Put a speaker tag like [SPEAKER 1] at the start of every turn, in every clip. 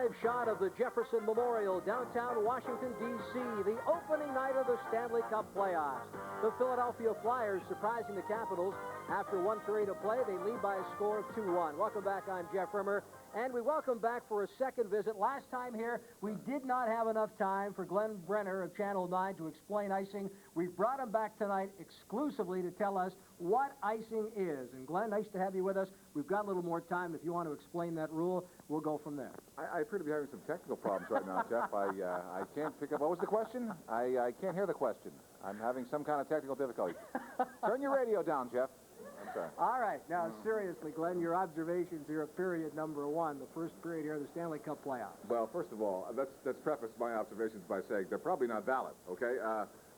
[SPEAKER 1] live shot of the Jefferson Memorial, downtown Washington, D.C., the opening night of the Stanley Cup playoffs. The Philadelphia Flyers surprising the Capitals. After one period of play, they lead by a score of 2-1. Welcome back, I'm Jeff Rimmer. And we welcome back for a second visit. Last time here, we did not have enough time for Glenn Brenner of Channel 9 to explain icing. We brought him back tonight exclusively to tell us what icing is. And Glenn, nice to have you with us. We've got a little more time. If you want to explain that rule, we'll go from there.
[SPEAKER 2] I appear to be having some technical problems right now, Jeff. I can't pick up. What was the question? I can't hear the question. I'm having some kind of technical difficulty. Turn your radio down, Jeff. I'm sorry.
[SPEAKER 1] All right. Now, seriously, Glenn, your observations here at period number 1, the first period here of the Stanley Cup playoffs.
[SPEAKER 2] Well, first of all, let's preface my observations by saying they're probably not valid, okay,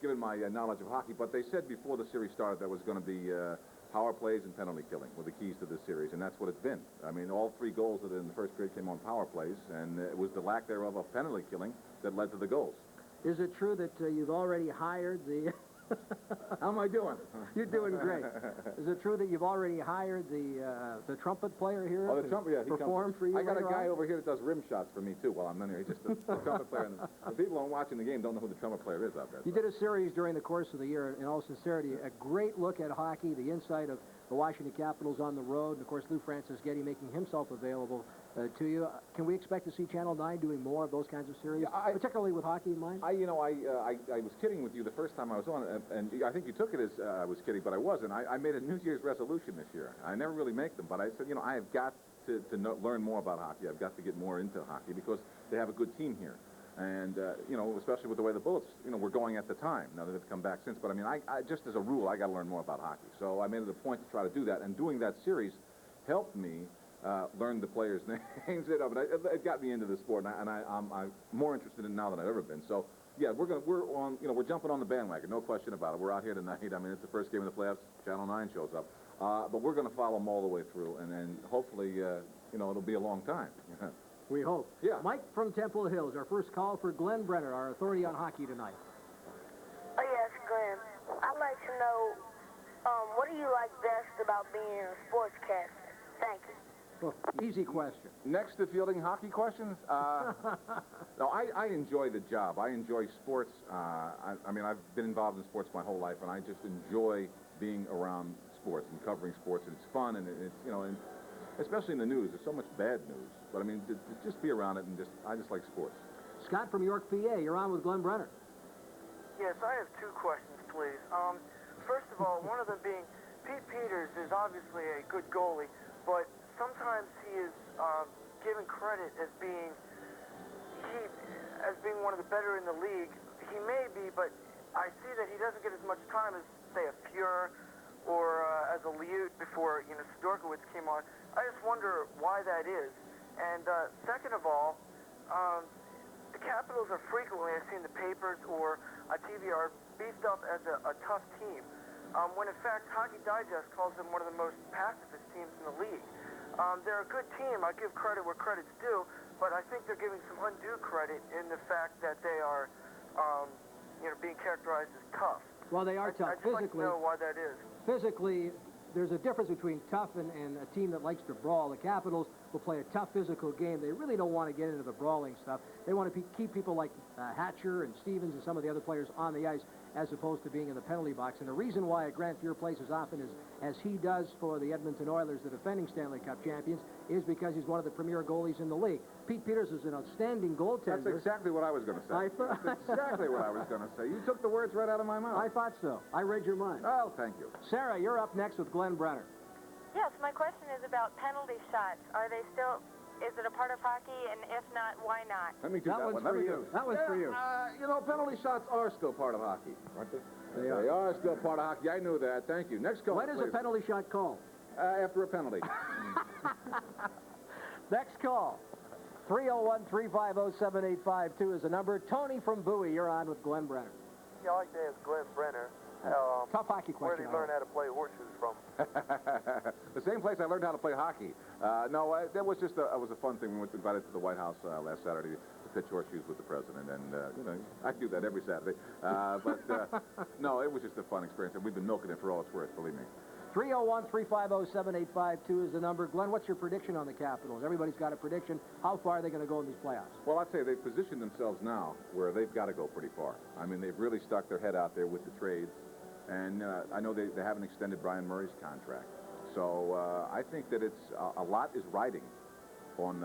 [SPEAKER 2] given my knowledge of hockey. But they said before the series started there was going to be power plays and penalty killing were the keys to this series, and that's what it's been. I mean, all 3 goals that in the first period came on power plays, and it was the lack thereof of penalty killing that led to the goals.
[SPEAKER 1] Is it true that you've already hired the...
[SPEAKER 2] How am I doing?
[SPEAKER 1] You're doing great. Is it true that you've already hired the trumpet player here?
[SPEAKER 2] Oh, the trumpet, yeah.
[SPEAKER 1] Perform for you.
[SPEAKER 2] I got a guy over here that does rim shots for me, too, while I'm in here. He's just the trumpet player. And the people who are watching the game don't know who the trumpet player is out there.
[SPEAKER 1] You did a series during the course of the year, in all sincerity, a great look at hockey, the insight of the Washington Capitals on the road, and, of course, Lou Francis-Getty making himself available to you. Can we expect to see Channel 9 doing more of those kinds of series, particularly with hockey in mind?
[SPEAKER 2] I was kidding with you the first time I was on, and I think you took it as I was kidding, but I wasn't. I made a New Year's resolution this year. I never really make them, but I said, I have got to learn more about hockey. I've got to get more into hockey because they have a good team here. And, especially with the way the Bullets, were going at the time. Now, they've come back since. But, I mean, I just as a rule, I got to learn more about hockey. So I made it a point to try to do that. And doing that series helped me learn the players' names. It got me into the sport, and I'm more interested in it now than I've ever been. So, yeah, we're jumping on the bandwagon, no question about it. We're out here tonight. I mean, it's the first game of the playoffs. Channel 9 shows up. But we're going to follow them all the way through. And hopefully, it'll be a long time.
[SPEAKER 1] We hope.
[SPEAKER 2] Yeah.
[SPEAKER 1] Mike from Temple Hills, our first call for Glenn Brenner, our authority on hockey tonight.
[SPEAKER 3] Oh, yes, Glenn. I'd like to know, what do you like best about being a sportscaster? Thank you.
[SPEAKER 1] Well, easy question.
[SPEAKER 2] Next to fielding hockey questions, no, I enjoy the job. I enjoy sports. I mean, I've been involved in sports my whole life, and I just enjoy being around sports and covering sports. And it's fun, and it's, and especially in the news. There's so much bad news. But, I mean, to just be around it, and I just like sports.
[SPEAKER 1] Scott from York, PA, you're on with Glenn Brenner.
[SPEAKER 4] Yes, I have 2 questions, please. First of all, one of them being, Pete Peters is obviously a good goalie, but sometimes he is given credit as being one of the better in the league. He may be, but I see that he doesn't get as much time as, say, a Fuhr or as a Liut before, Sidorkiewicz came on. I just wonder why that is. And second of all, the Capitals are frequently, I've seen the papers or on TV, are beefed up as a tough team, when in fact Hockey Digest calls them one of the most pacifist teams in the league. They're a good team. I give credit where credit's due, but I think they're giving some undue credit in the fact that they are, being characterized as tough.
[SPEAKER 1] Well, they are tough.
[SPEAKER 4] I just like to know why that is.
[SPEAKER 1] Physically, there's a difference between tough and a team that likes to brawl. The Capitals will play a tough physical game. They really don't want to get into the brawling stuff. They want to keep people like Hatcher and Stevens and some of the other players on the ice as opposed to being in the penalty box. And the reason why Grant Fuhr plays as often as he does for the Edmonton Oilers, the defending Stanley Cup champions, is because he's one of the premier goalies in the league. Pete Peters is an outstanding goaltender.
[SPEAKER 2] That's exactly what I was going to say. That's exactly what I was going to say. You took the words right out of my mouth.
[SPEAKER 1] I thought so. I read your mind.
[SPEAKER 2] Oh, thank you.
[SPEAKER 1] Sarah, you're up next with Glenn Brenner.
[SPEAKER 5] Yes, my question is about penalty shots. Are they still... Is it a part of hockey, and if not, why not?
[SPEAKER 2] Let me do that one.
[SPEAKER 1] That one's for you.
[SPEAKER 2] Penalty shots are still part of hockey, aren't they?
[SPEAKER 1] They are.
[SPEAKER 2] They are still part of hockey. I knew that. Thank you. Next call,
[SPEAKER 1] When is a penalty shot called?
[SPEAKER 2] After a penalty.
[SPEAKER 1] Next call. 301-350-7852 is the number. Tony from Bowie, you're on with Glenn Brenner.
[SPEAKER 4] Yeah, I like to ask Glenn Brenner.
[SPEAKER 1] Tough hockey question.
[SPEAKER 4] Where did he learn how to play horseshoes from?
[SPEAKER 2] The same place I learned how to play hockey. That was just a fun thing. We went invited to the White House last Saturday to pitch horseshoes with the president, and I do that every Saturday. No, it was just a fun experience, and we've been milking it for all it's worth, believe me.
[SPEAKER 1] 301-350-7852 is the number. Glenn, what's your prediction on the Capitals? Everybody's got a prediction. How far are they going to go in these playoffs?
[SPEAKER 2] Well, I'd say they've positioned themselves now where they've got to go pretty far. I mean, they've really stuck their head out there with the trades. And I know they haven't extended Brian Murray's contract. So I think that it's a lot is riding on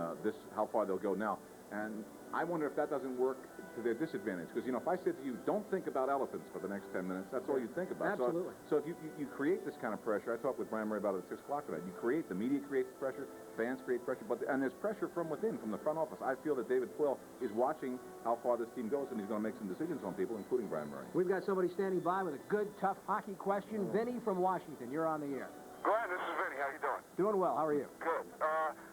[SPEAKER 2] how far they'll go now. And I wonder if that doesn't work to their disadvantage. Because, you know, if I said to you, don't think about elephants for the next 10 minutes, that's all you think about.
[SPEAKER 1] Absolutely.
[SPEAKER 2] So if you create this kind of pressure, I talked with Brian Murray about it at 6 o'clock tonight, the media creates pressure, fans create pressure, and there's pressure from within, from the front office. I feel that David Quill is watching how far this team goes, and he's going to make some decisions on people, including Brian Murray.
[SPEAKER 1] We've got somebody standing by with a good, tough hockey question. Vinny from Washington, you're on the air.
[SPEAKER 6] Glenn, this is Vinny. How you doing?
[SPEAKER 1] Doing well. How are you?
[SPEAKER 6] Good.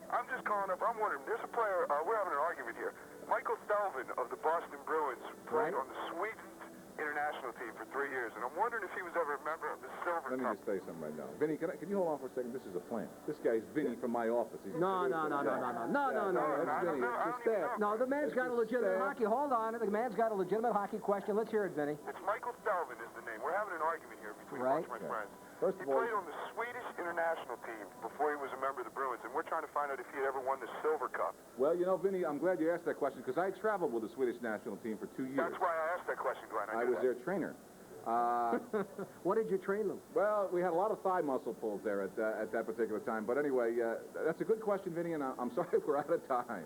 [SPEAKER 6] I'm just calling up. I'm wondering, there's a player, we're having an argument here. Michael Stelvin of the Boston Bruins played on the Sweden international team for 3 years, and I'm wondering if he was ever a member of the Silver
[SPEAKER 2] Let me
[SPEAKER 6] Cup.
[SPEAKER 2] just tell you something right now. Vinny, can you hold on for a second? This is a plant. This guy's Vinny from my office.
[SPEAKER 1] No.
[SPEAKER 2] That's Vinny. It's the staff.
[SPEAKER 1] No, the man's got a legitimate hockey. Hold on. The man's got a legitimate hockey question. Let's hear it, Vinny.
[SPEAKER 6] It's Michael Stelvin is the name. We're having an argument here between a bunch of my friends.
[SPEAKER 2] First
[SPEAKER 6] He
[SPEAKER 2] of all,
[SPEAKER 6] played on the Swedish international team before he was a member of the Bruins, and we're trying to find out if he had ever won the Silver Cup.
[SPEAKER 2] well, you know, Vinny, I'm glad you asked that question because I traveled with the Swedish national team for 2 years.
[SPEAKER 6] That's why I asked that question, Glenn.
[SPEAKER 2] I was their trainer.
[SPEAKER 1] What did you train them?
[SPEAKER 2] Well, we had a lot of thigh muscle pulls there at that particular time. But anyway, that's a good question, Vinny, and I'm sorry we're out of time.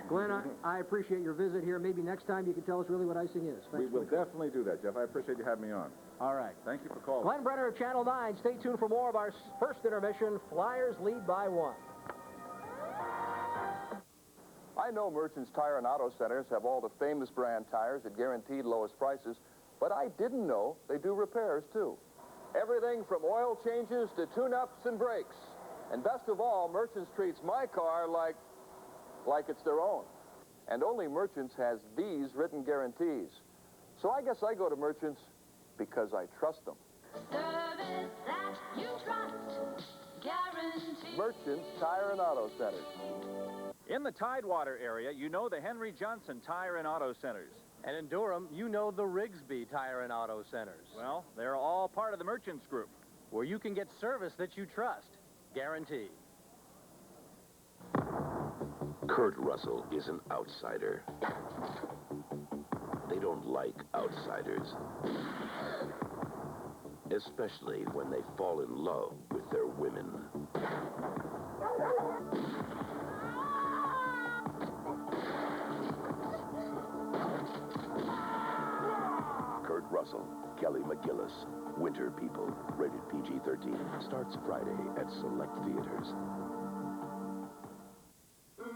[SPEAKER 1] Glenn, I appreciate your visit here. Maybe next time you can tell us really what icing is.
[SPEAKER 2] We will definitely do that, Jeff. I appreciate you having me on.
[SPEAKER 1] All right.
[SPEAKER 2] Thank you for calling.
[SPEAKER 1] Glenn Brenner of Channel 9. Stay tuned for more of our first intermission. Flyers lead by 1.
[SPEAKER 7] I know Merchants Tire and Auto Centers have all the famous brand tires at guaranteed lowest prices, but I didn't know they do repairs, too. Everything from oil changes to tune-ups and brakes. And best of all, Merchants treats my car like it's their own. And only Merchants has these written guarantees. So I guess I go to Merchants because I trust them.
[SPEAKER 8] Service that you trust, guaranteed.
[SPEAKER 7] Merchants Tire and Auto Centers.
[SPEAKER 9] In the Tidewater area, you know the Henry Johnson Tire and Auto Centers.
[SPEAKER 10] And in Durham, you know the Rigsby Tire and Auto Centers.
[SPEAKER 9] Well, they're all part of the Merchants Group,
[SPEAKER 10] where you can get service that you trust, guaranteed.
[SPEAKER 11] Kurt Russell is an outsider. They don't like outsiders. Especially when they fall in love with their women. Kurt Russell, Kelly McGillis, Winter People, rated PG-13, starts Friday at select theaters.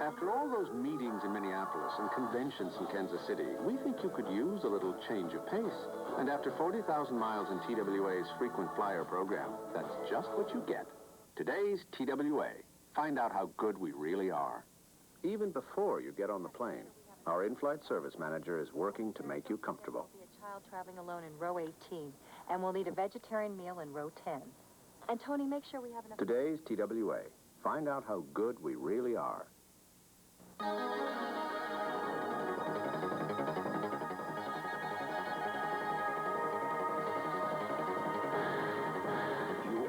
[SPEAKER 12] After all those meetings in Minneapolis and conventions in Kansas City, we think you could use a little change of pace. And after 40,000 miles in TWA's frequent flyer program, that's just what you get. Today's TWA. Find out how good we really are. Even before you get on the plane, our in-flight service manager is working to make you comfortable.
[SPEAKER 13] There'll be a child traveling alone in row 18, and we'll need a vegetarian meal in row 10. And Tony, make sure we have enough...
[SPEAKER 12] Today's TWA. Find out how good we really are.
[SPEAKER 11] You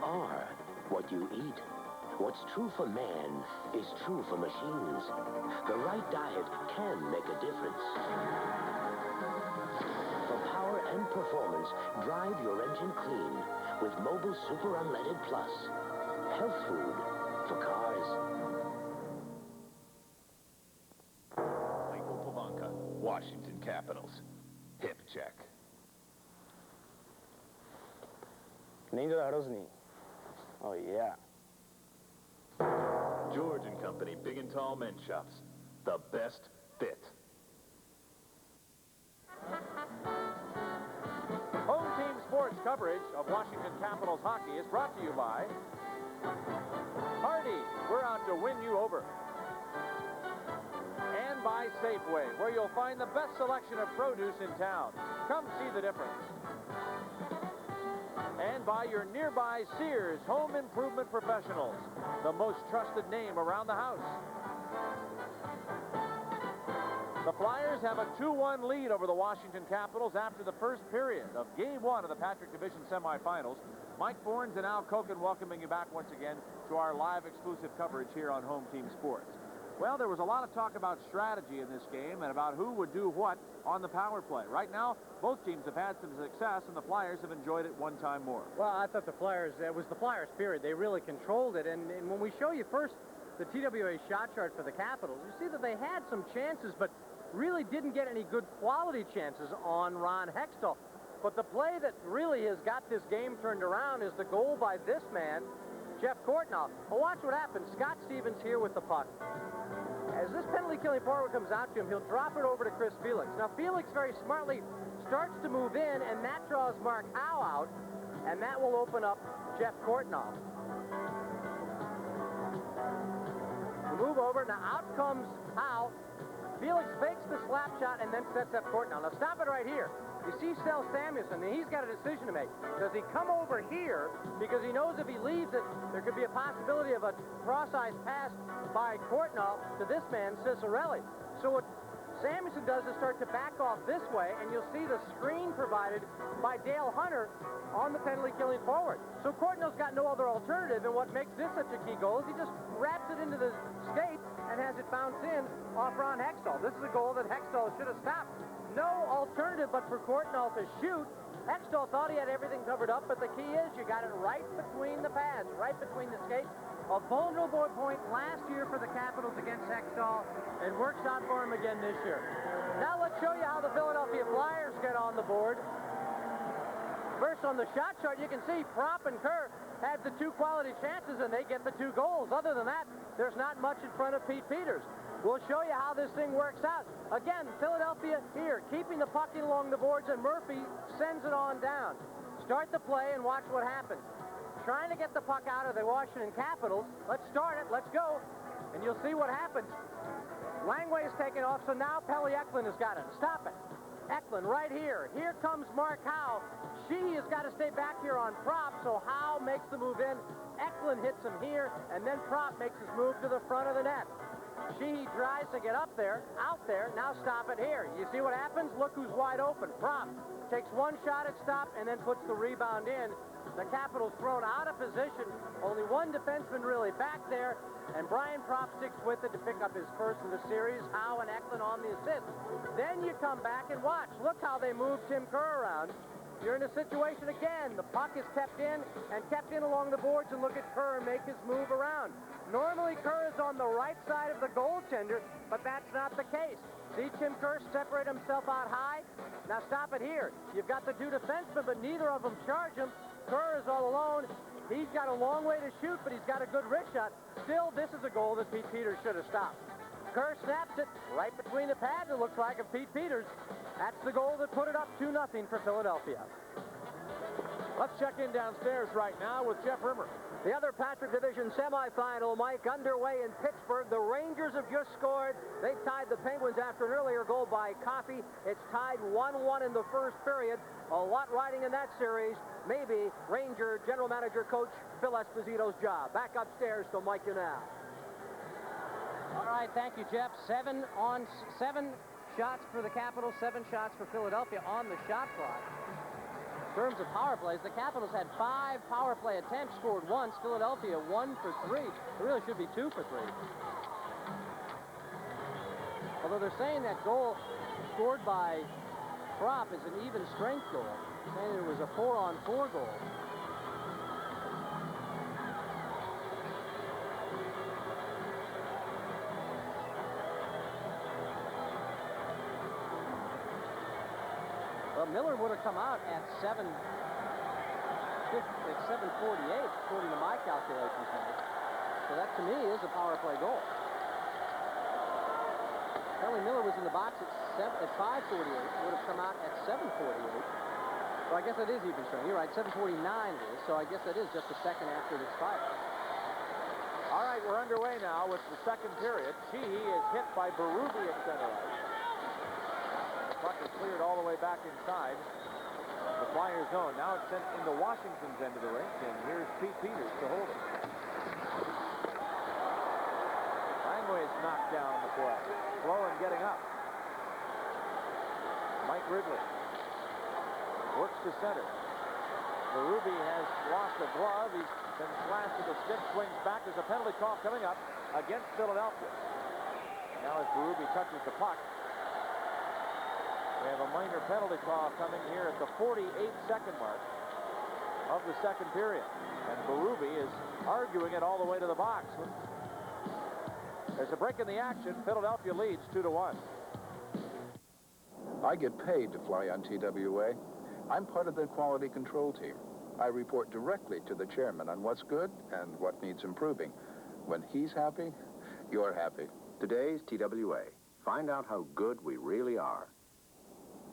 [SPEAKER 11] are what you eat. What's true for man is true for machines. The right diet can make a difference. For power and performance, drive your engine clean with Mobile Super Unleaded Plus. Health food for cars.
[SPEAKER 9] Michael Pavanka, Washington Capitals. Hip check.
[SPEAKER 10] Oh, yeah.
[SPEAKER 9] George & Company, Big and Tall Men's Shops. The best fit. Home team sports coverage of Washington Capitals hockey is brought to you by Hardy, we're out to win you over. And by Safeway, where you'll find the best selection of produce in town. Come see the difference. And by your nearby Sears Home Improvement Professionals, the most trusted name around the house. The Flyers have a 2-1 lead over the Washington Capitals after the first period of Game 1 of the Patrick Division semifinals. Mike Bournes and Al Koken welcoming you back once again to our live exclusive coverage here on Home Team Sports. Well, there was a lot of talk about strategy in this game and about who would do what on the power play. Right now, both teams have had some success, and the Flyers have enjoyed it one time more.
[SPEAKER 10] Well, I thought the Flyers, it was the Flyers' period. They really controlled it. And when we show you first the TWA shot chart for the Capitals, you see that they had some chances, but really didn't get any good quality chances on Ron Hextall. But the play that really has got this game turned around is the goal by this man, Jeff Courtnall. Well, watch what happens. Scott Stevens here with the puck. As this penalty-killing forward comes out to him, he'll drop it over to Chris Felix. Now, Felix very smartly starts to move in, and that draws Mark Howe out, and that will open up Jeff Courtnall. Move over. Now, out comes Howe. Felix fakes the slap shot and then sets up Courtnall. Now, stop it right here. You see Sel Samuelson, and he's got a decision to make. Does he come over here because he knows if he leaves it, there could be a possibility of a cross-ice pass by Courtnall to this man, Cicerelli. So what Samuelson does is start to back off this way, and you'll see the screen provided by Dale Hunter on the penalty-killing forward. So Courtnall's got no other alternative, and what makes this such a key goal is he just wraps it into the skate and has it bounce in off Ron Hextall. This is a goal that Hextall should have stopped. No alternative but for Courtnall to shoot. Hextall thought he had everything covered up, but the key is you got it right between the pads, right between the skates. A vulnerable point last year for the Capitals against Hextall, and works out for him again this year. Now let's show you how the Philadelphia Flyers get on the board. First, on the shot chart, you can see Propp and Kerr had the two quality chances, and they get the 2 goals. Other than that, there's not much in front of Pete Peters. We'll show you how this thing works out. Again, Philadelphia here, keeping the puck in along the boards, and Murphy sends it on down. Start the play and watch what happens. Trying to get the puck out of the Washington Capitals. Let's start it. Let's go. And you'll see what happens. Langway is taken off, so now Pelle Eklund has got it. Stop it. Eklund right here. Here comes Mark Howe. She has got to stay back here on Propp, so Howe makes the move in. Eklund hits him here, and then Propp makes his move to the front of the net. She tries to get up there, out there. Now stop it here. You see what happens? Look who's wide open. Propp takes one shot at stop and then puts the rebound in. The Capitals thrown out of position. Only one defenseman really back there, and Brian Propp sticks with it to pick up his first of the series. Howe and Eklund on the assist. Then you come back and watch. Look how they move Tim Kerr around. You're in a situation again. The puck is kept in and kept in along the boards, and look at Kerr make his move around. Normally, Kerr is on the right side of the goaltender, but that's not the case. See Tim Kerr separate himself out high? Now stop it here. You've got the 2 defensemen, but neither of them charge him. Kerr is all alone. He's got a long way to shoot, but he's got a good wrist shot. Still, this is a goal that Pete Peters should have stopped. Kerr snaps it right between the pads, it looks like, of Pete Peters. That's the goal that put it up 2-0 for Philadelphia.
[SPEAKER 9] Let's check in downstairs right now with Jeff Rimmer.
[SPEAKER 1] The other Patrick Division semifinal, Mike, underway in Pittsburgh. The Rangers have just scored. They tied the Penguins after an earlier goal by Coffey. It's tied 1-1 in the first period. A lot riding in that series. Maybe Ranger General Manager Coach Phil Esposito's job. Back upstairs to Mike Unal.
[SPEAKER 10] All right, thank you, Jeff. 7 shots for the Capitals, 7 shots for Philadelphia on the shot clock. In terms of power plays, the Capitals had 5 power play attempts, scored once. Philadelphia 1 for 3. It really should be 2 for 3. Although they're saying that goal scored by Propp is an even strength goal, saying it was a 4-on-4 goal. Well, Miller would have come out at 7:48, according to my calculations now. So that, to me, is a power play goal. Apparently Miller was in the box at 5:48, would have come out at 7:48. So I guess that is even strength. You're right, 7:49 it is, so I guess that is just a second after it expired.
[SPEAKER 9] All right, we're underway now with the second period. Sheehy is hit by Berube at center ice. Puck is cleared all the way back inside the Flyers zone. Now it's sent into Washington's end of the rink, and here's Pete Peters to hold it. Langway is knocked down the play. Sloan getting up. Ridley. Works to center. Berube has lost a glove. He's been slashed with a stick. Swings back. There's a penalty call coming up against Philadelphia. Now as Berube touches the puck, we have a minor penalty call coming here at the 48-second mark of the second period. And Berube is arguing it all the way to the box. There's a break in the action. Philadelphia leads 2-1.
[SPEAKER 14] I get paid to fly on TWA. I'm part of the quality control team. I report directly to the chairman on what's good and what needs improving. When he's happy, you're happy.
[SPEAKER 12] Today's TWA. Find out how good we really are.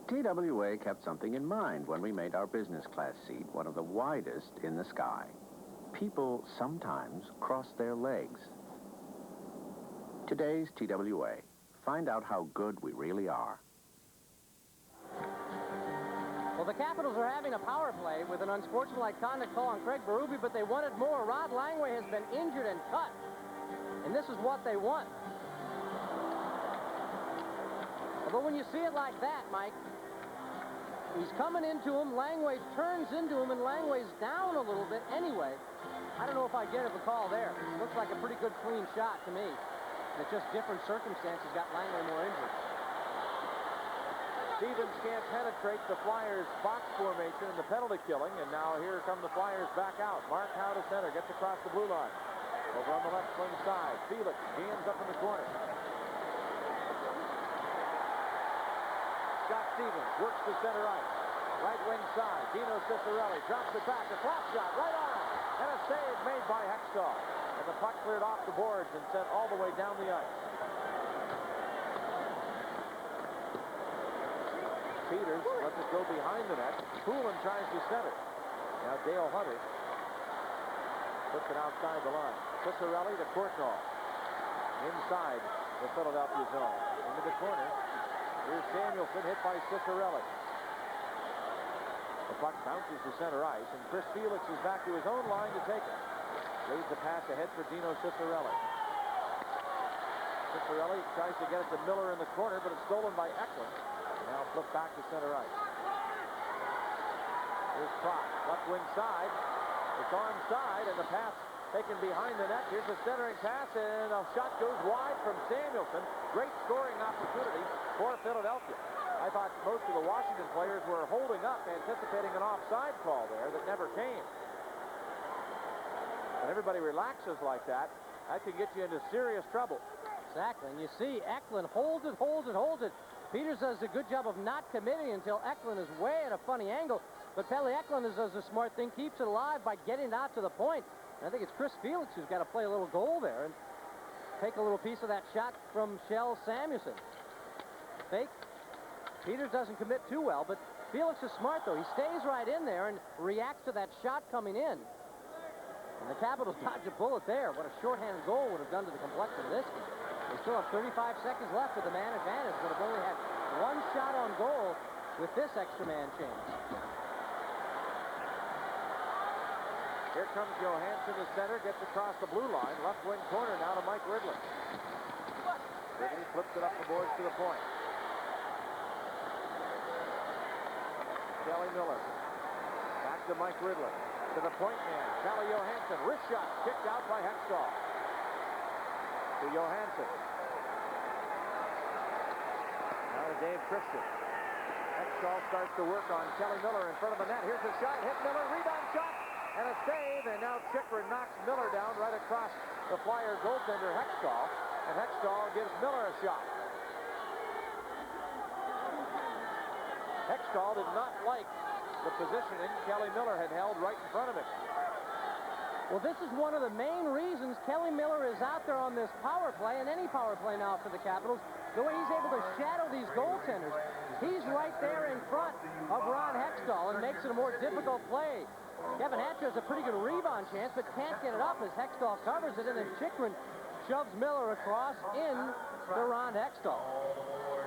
[SPEAKER 12] TWA kept something in mind when we made our business class seat one of the widest in the sky. People sometimes cross their legs. Today's TWA. Find out how good we really are.
[SPEAKER 10] Well, the Capitals are having a power play with an unsportsmanlike conduct call on Craig Berube, but they wanted more. Rod Langway has been injured and cut, and this is what they want. But when you see it like that, Mike, he's coming into him, Langway turns into him, and Langway's down a little bit anyway. I don't know if I get a call there. Looks like a pretty good clean shot to me. It's just different circumstances got Langway more injured.
[SPEAKER 9] Stevens can't penetrate the Flyers' box formation and the penalty killing, and now here come the Flyers back out. Mark Howe to center, gets across the blue line. Over on the left wing side, Felix jams up in the corner. Scott Stevens works to center ice. Right wing side, Dino Ciccarelli drops it back, a slap shot right on, and a save made by Hextall. And the puck cleared off the boards and sent all the way down the ice. Peters lets it go behind the net. Poulin tries to center. Now Dale Hunter puts it outside the line. Ciccarelli to Courtnall. Inside the Philadelphia zone. Into the corner. Here's Samuelson hit by Ciccarelli. The puck bounces to center ice, and Chris Felix is back to his own line to take it. Leads the pass ahead for Dino Ciccarelli. Ciccarelli tries to get it to Miller in the corner, but it's stolen by Eklund. Now flipped back to center ice. Here's Propp, left wing side. It's onside, and the pass taken behind the net. Here's a centering pass, and a shot goes wide from Samuelson. Great scoring opportunity for Philadelphia. I thought most of the Washington players were holding up, anticipating an offside call there that never came. When everybody relaxes like that, that can get you into serious trouble.
[SPEAKER 10] Exactly, and you see Eklund holds it, holds it, holds it. Peters does a good job of not committing until Eklund is way at a funny angle. But Pelle Eklund does a smart thing, keeps it alive by getting it out to the point. And I think it's Chris Felix who's got to play a little goal there and take a little piece of that shot from Shell Samuelson. Fake. Peters doesn't commit too well, but Felix is smart, though. He stays right in there and reacts to that shot coming in. And the Capitals dodge a bullet there. What a shorthanded goal would have done to the complexion of this one. They still have 35 seconds left with the man advantage, but have only had one shot on goal with this extra man change.
[SPEAKER 9] Here comes Johansson to center, gets across the blue line, left wing corner now to Mike Ridley. Ridley flips it up the boards to the point. Kelly Miller. Back to Mike Ridley. To the point man, Calle Johansson. Wrist shot, kicked out by Hextall. To Johansson. Now to Dave Christian. Hextall starts to work on Kelly Miller in front of the net. Here's a shot, hit Miller, rebound shot, and a save, and now Chychrun knocks Miller down right across the Flyer goaltender Hextall, and Hextall gives Miller a shot. Hextall did not like the positioning Kelly Miller had held right in front of him.
[SPEAKER 10] Well, this is one of the main reasons Kelly Miller is out there on this power play, and any power play now for the Capitals, the way he's able to shadow these goaltenders. He's right there in front of Ron Hextall and makes it a more difficult play. Kevin Hatcher has a pretty good rebound chance, but can't get it up as Hextall covers it, and then Chychrun shoves Miller across in to Ron Hextall.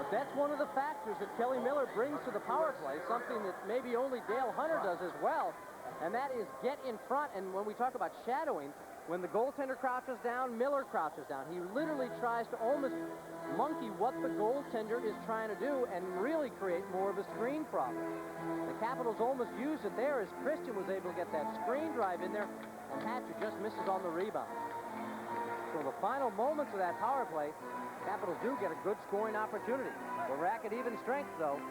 [SPEAKER 10] But that's one of the factors that Kelly Miller brings to the power play, something that maybe only Dale Hunter does as well, and that is get in front. And when we talk about shadowing, When the goaltender crouches down, Miller crouches down. He literally tries to almost monkey what the goaltender is trying to do and really create more of a screen problem. The Capitals almost used it there as Christian was able to get that screen drive in there, and Hatcher just misses on the rebound. So the final moments of that power play, Capitals do get a good scoring opportunity. We're back at even strength, though.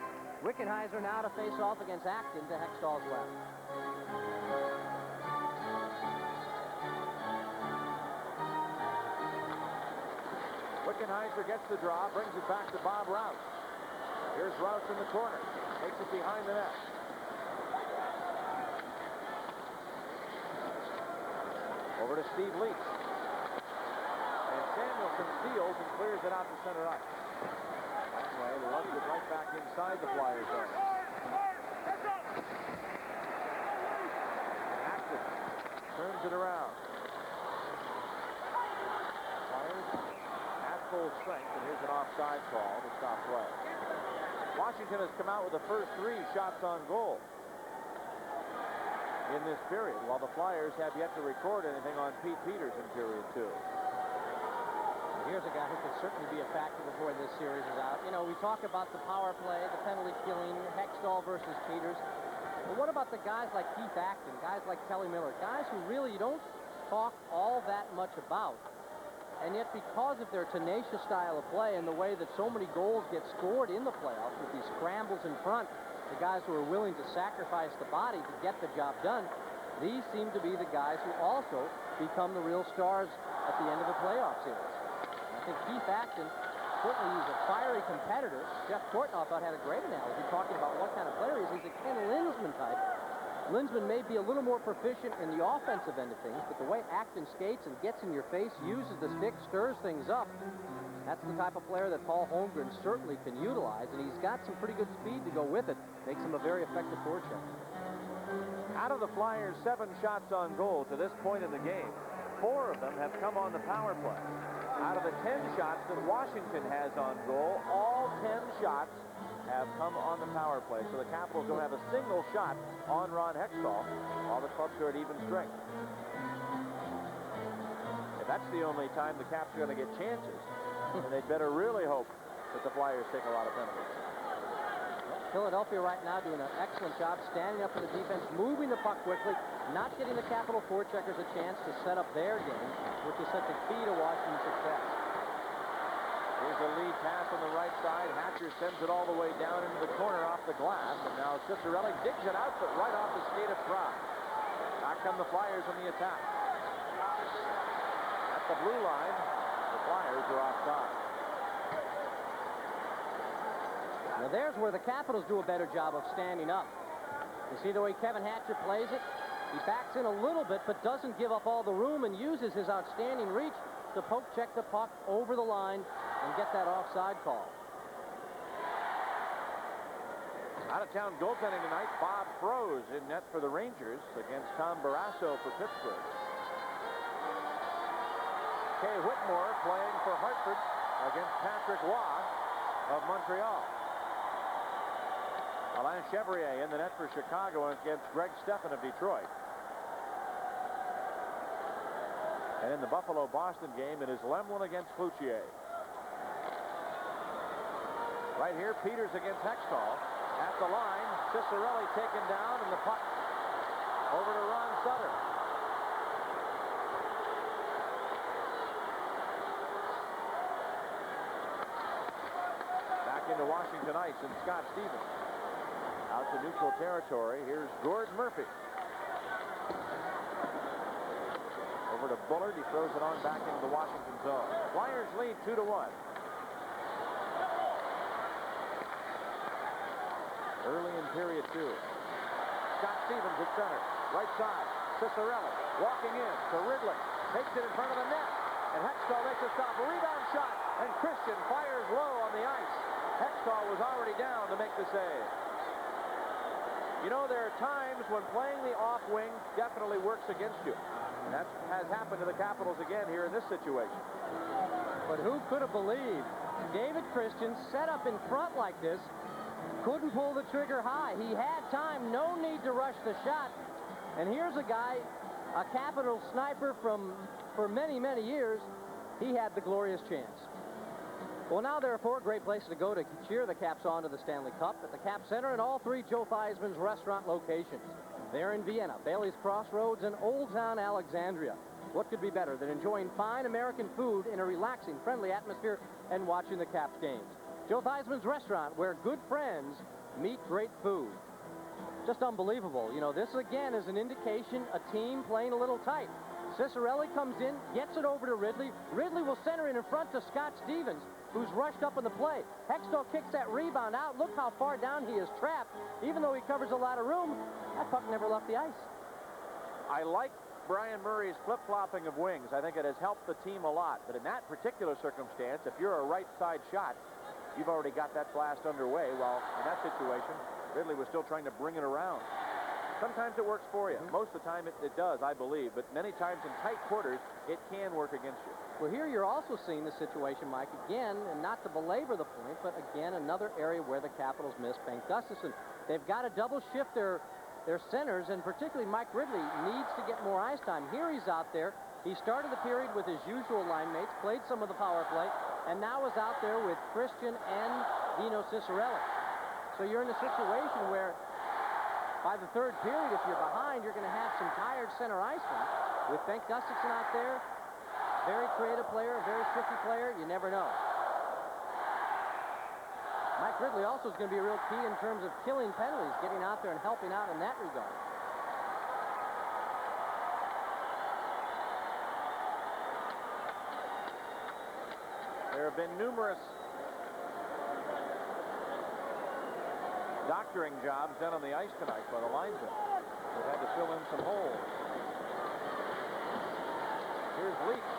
[SPEAKER 10] Wickenheiser now to face off against Acton to Hextall's left.
[SPEAKER 9] Wickenheiser gets the draw, brings it back to Bob Rouse. Here's Rouse in the corner. Takes it behind the net. Over to Steve Leach. And Samuelson steals and clears it out to center ice. Anyway, lugs it right back inside the Flyers zone. Acton turns it around. Flyers at full strength, and here's an offside call to stop play. Washington has come out with the first 3 shots on goal in this period, while the Flyers have yet to record anything on Pete Peters in period 2.
[SPEAKER 10] Here's a guy who could certainly be a factor before this series is out. You know, we talk about the power play, the penalty killing, Hextall versus Peters. But what about the guys like Keith Acton, guys like Kelly Miller, guys who really you don't talk all that much about? And yet because of their tenacious style of play and the way that so many goals get scored in the playoffs with these scrambles in front, the guys who are willing to sacrifice the body to get the job done, these seem to be the guys who also become the real stars at the end of the playoff series. I think Keith Acton, certainly he's a fiery competitor. Jeff Kortnoff had a great analogy talking about what kind of player he is. He's a Ken Lindsman type. Lindsman may be a little more proficient in the offensive end of things, but the way Acton skates and gets in your face, uses the stick, stirs things up, that's the type of player that Paul Holmgren certainly can utilize, and he's got some pretty good speed to go with it. Makes him a very effective forechecker.
[SPEAKER 9] Out of the Flyers' 7 shots on goal to this point in the game, 4 of them have come on the power play. Out of the 10 shots that Washington has on goal, all 10 shots have come on the power play. So the Capitals don't have a single shot on Ron Hextall, while the Clubs are at even strength. If that's the only time the Caps are going to get chances, then they'd better really hope that the Flyers take a lot of penalties.
[SPEAKER 10] Philadelphia right now doing an excellent job standing up in the defense, moving the puck quickly, not getting the Capital forecheckers a chance to set up their game, which is such a key to Washington's success.
[SPEAKER 9] Here's a lead pass on the right side. Hatcher sends it all the way down into the corner off the glass, and now Cicerelli digs it out, but right off the skate of Fry. Back come the Flyers on the attack. At the blue line, the Flyers are offside.
[SPEAKER 10] Now there's where the Capitals do a better job of standing up. You see the way Kevin Hatcher plays it? He backs in a little bit, but doesn't give up all the room and uses his outstanding reach to poke check the puck over the line and get that offside call.
[SPEAKER 9] Out-of-town goaltending tonight, Bob Froese in net for the Rangers against Tom Barrasso for Pittsburgh. Kay Whitmore playing for Hartford against Patrick Waugh of Montreal. Alain Chevrier in the net for Chicago against Greg Steffen of Detroit. And in the Buffalo-Boston game, it is Lemlin against Cloutier. Right here, Peters against Hextall. At the line, Cicerelli taken down, and the puck over to Ron Sutter. Back into Washington ice, and Scott Stevens. Out to neutral territory. Here's Gord Murphy. Over to Bullard. He throws it on back into the Washington zone. Flyers lead 2-1. Early in period 2. Scott Stevens at center. Right side. Cicerelli walking in to Ridley. Takes it in front of the net. And Hextall makes a stop. A rebound shot. And Christian fires low on the ice. Hextall was already down to make the save. You know, there are times when playing the off wing definitely works against you. And that has happened to the Capitals again here in this situation.
[SPEAKER 10] But who could have believed David Christian set up in front like this, couldn't pull the trigger high. He had time, no need to rush the shot. And here's a guy
[SPEAKER 1] a Capital sniper for many, many years, he had the glorious chance. Well, now there are 4 great places to go to cheer the Caps on to the Stanley Cup at the Cap Center and all 3 Joe Theismann's restaurant locations. They're in Vienna, Bailey's Crossroads, and Old Town Alexandria. What could be better than enjoying fine American food in a relaxing, friendly atmosphere and watching the Caps games? Joe Theismann's restaurant, where good friends meet great food. Just unbelievable. You know, this again is an indication a team playing a little tight. Cicerelli comes in, gets it over to Ridley. Ridley will center it in front to Scott Stevens, who's rushed up in the play. Hextall kicks that rebound out. Look how far down he is trapped. Even though he covers a lot of room, that puck never left the ice.
[SPEAKER 9] I like Brian Murray's flip-flopping of wings. I think it has helped the team a lot. But in that particular circumstance, if you're a right side shot, you've already got that blast underway. While in that situation, Ridley was still trying to bring it around. Sometimes it works for you. Most of the time it does, I believe. But many times in tight quarters, it can work against you.
[SPEAKER 1] Well, here you're also seeing the situation, Mike, again, and not to belabor the point, but again, another area where the Capitals miss Bengt Gustafsson. They've got to double shift their centers, and particularly Mike Ridley needs to get more ice time. Here he's out there. He started the period with his usual line mates, played some of the power play, and now is out there with Christian and Dino Cicerelli. So you're in a situation where by the 3rd period, if you're behind, you're going to have some tired center icemen. With Bengt Gustafsson out there, very creative player, very shifty player, you never know. Mike Ridley also is going to be a real key in terms of killing penalties, getting out there and helping out in that regard.
[SPEAKER 9] There have been numerous doctoring jobs done on the ice tonight by the linesmen. They've had to fill in some holes. Here's Leach.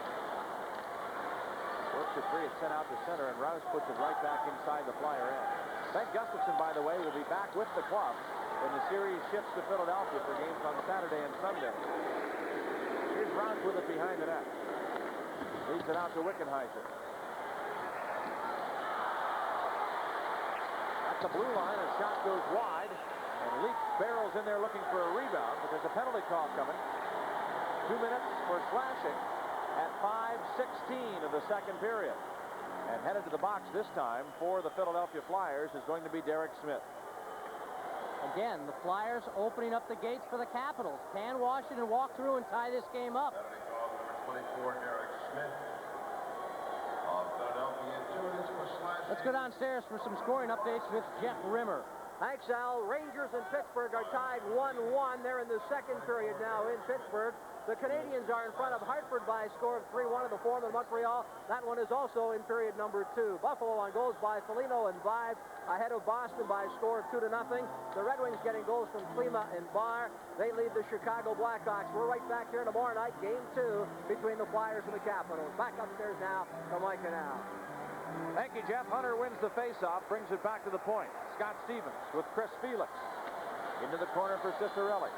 [SPEAKER 9] Works the 3, it's sent out to center, and Rouse puts it right back inside the Flyer end. Bengt Gustafsson, by the way, will be back with the club when the series shifts to Philadelphia for games on Saturday and Sunday. Here's Rouse with it behind the net. Leads it out to Wickenheiser. At the blue line, a shot goes wide, and Leach barrels in there looking for a rebound, but there's a penalty call coming. 2 minutes for slashing at 5:16 of the 2nd period. And headed to the box this time for the Philadelphia Flyers is going to be Derek Smith.
[SPEAKER 1] Again, the Flyers opening up the gates for the Capitals. Can Washington walk through and tie this game up?
[SPEAKER 15] Penalty call number 24, Derek Smith of Philadelphia. 2 minutes for slashing.
[SPEAKER 1] Let's go downstairs for some scoring updates with Jeff Rimmer.
[SPEAKER 10] Thanks, Al. Rangers and Pittsburgh are tied 1-1. They're in the 2nd period now in Pittsburgh. The Canadians are in front of Hartford by a score of 3-1 in the form of Montreal. That one is also in period number 2. Buffalo on goals by Foligno and Vibe, ahead of Boston by a score of 2-0. The Red Wings getting goals from Klima and Barr. They lead the Chicago Blackhawks. We're right back here tomorrow night, game 2 between the Flyers and the Capitals. Back upstairs now to Mike and Al.
[SPEAKER 9] Thank you, Jeff. Hunter wins the faceoff, brings it back to the point. Scott Stevens with Chris Felix. Into the corner for Cicerelli.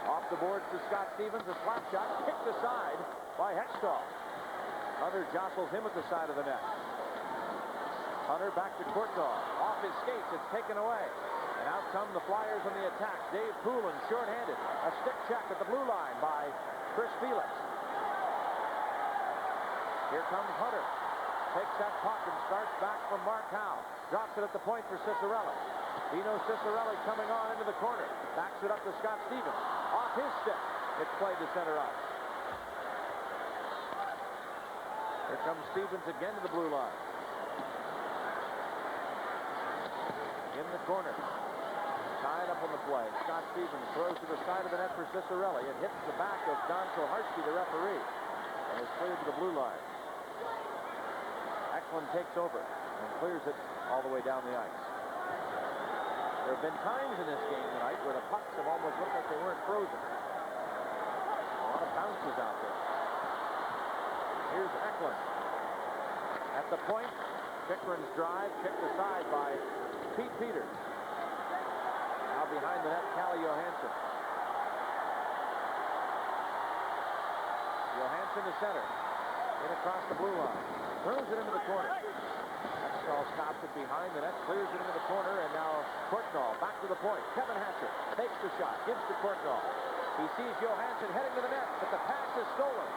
[SPEAKER 9] Off the boards to Scott Stevens. A slap shot kicked aside by Hextall. Hunter jostles him at the side of the net. Hunter back to Courtnall. Off his skates. It's taken away. And out come the Flyers on the attack. Dave Poulin shorthanded. A stick check at the blue line by Chris Felix. Here comes Hunter. Takes that puck and starts back from Mark Howe. Drops it at the point for Cicerelli. Dino Cicerelli coming on into the corner. Backs it up to Scott Stevens. Off his stick. It's played to center ice. Here comes Stevens again to the blue line. In the corner. Tied up on the play. Scott Stevens throws to the side of the net for Cicerelli. It hits the back of Don Koharski, the referee, and is cleared to the blue line. Eklund takes over and clears it all the way down the ice. There have been times in this game tonight where the pucks have almost looked like they weren't frozen. A lot of bounces out there. Here's Eklund. At the point, Pickerin's drive kicked aside by Pete Peters. Now behind the net, Calle Johansson. Johansson to center. In across the blue line. Throws it into the corner. Hextall stops it behind the net, clears it into the corner, and now Courtnall back to the point. Kevin Hatcher takes the shot, gives to Courtnall. He sees Johansson heading to the net, but the pass is stolen.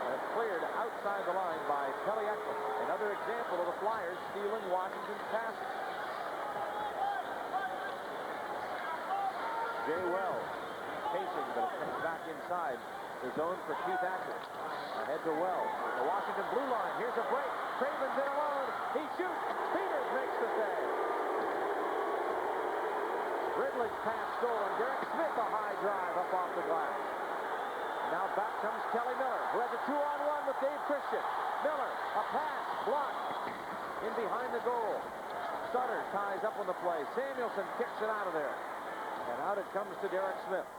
[SPEAKER 9] And it's cleared outside the line by Kelly Eklund. Another example of the Flyers stealing Washington's passes. Jay Wells pacing, but it comes back inside the zone for Keith Acker. Ahead to Wells. The Washington blue line. Here's a break. Craven's in alone. He shoots. Peters makes the save. Ridley's pass stolen. Derek Smith a high drive up off the glass. Now back comes Kelly Miller, who has a 2-on-1 with Dave Christian. Miller, a pass, blocked. In behind the goal. Sutter ties up on the play. Samuelson kicks it out of there. And out it comes to Derek Smith.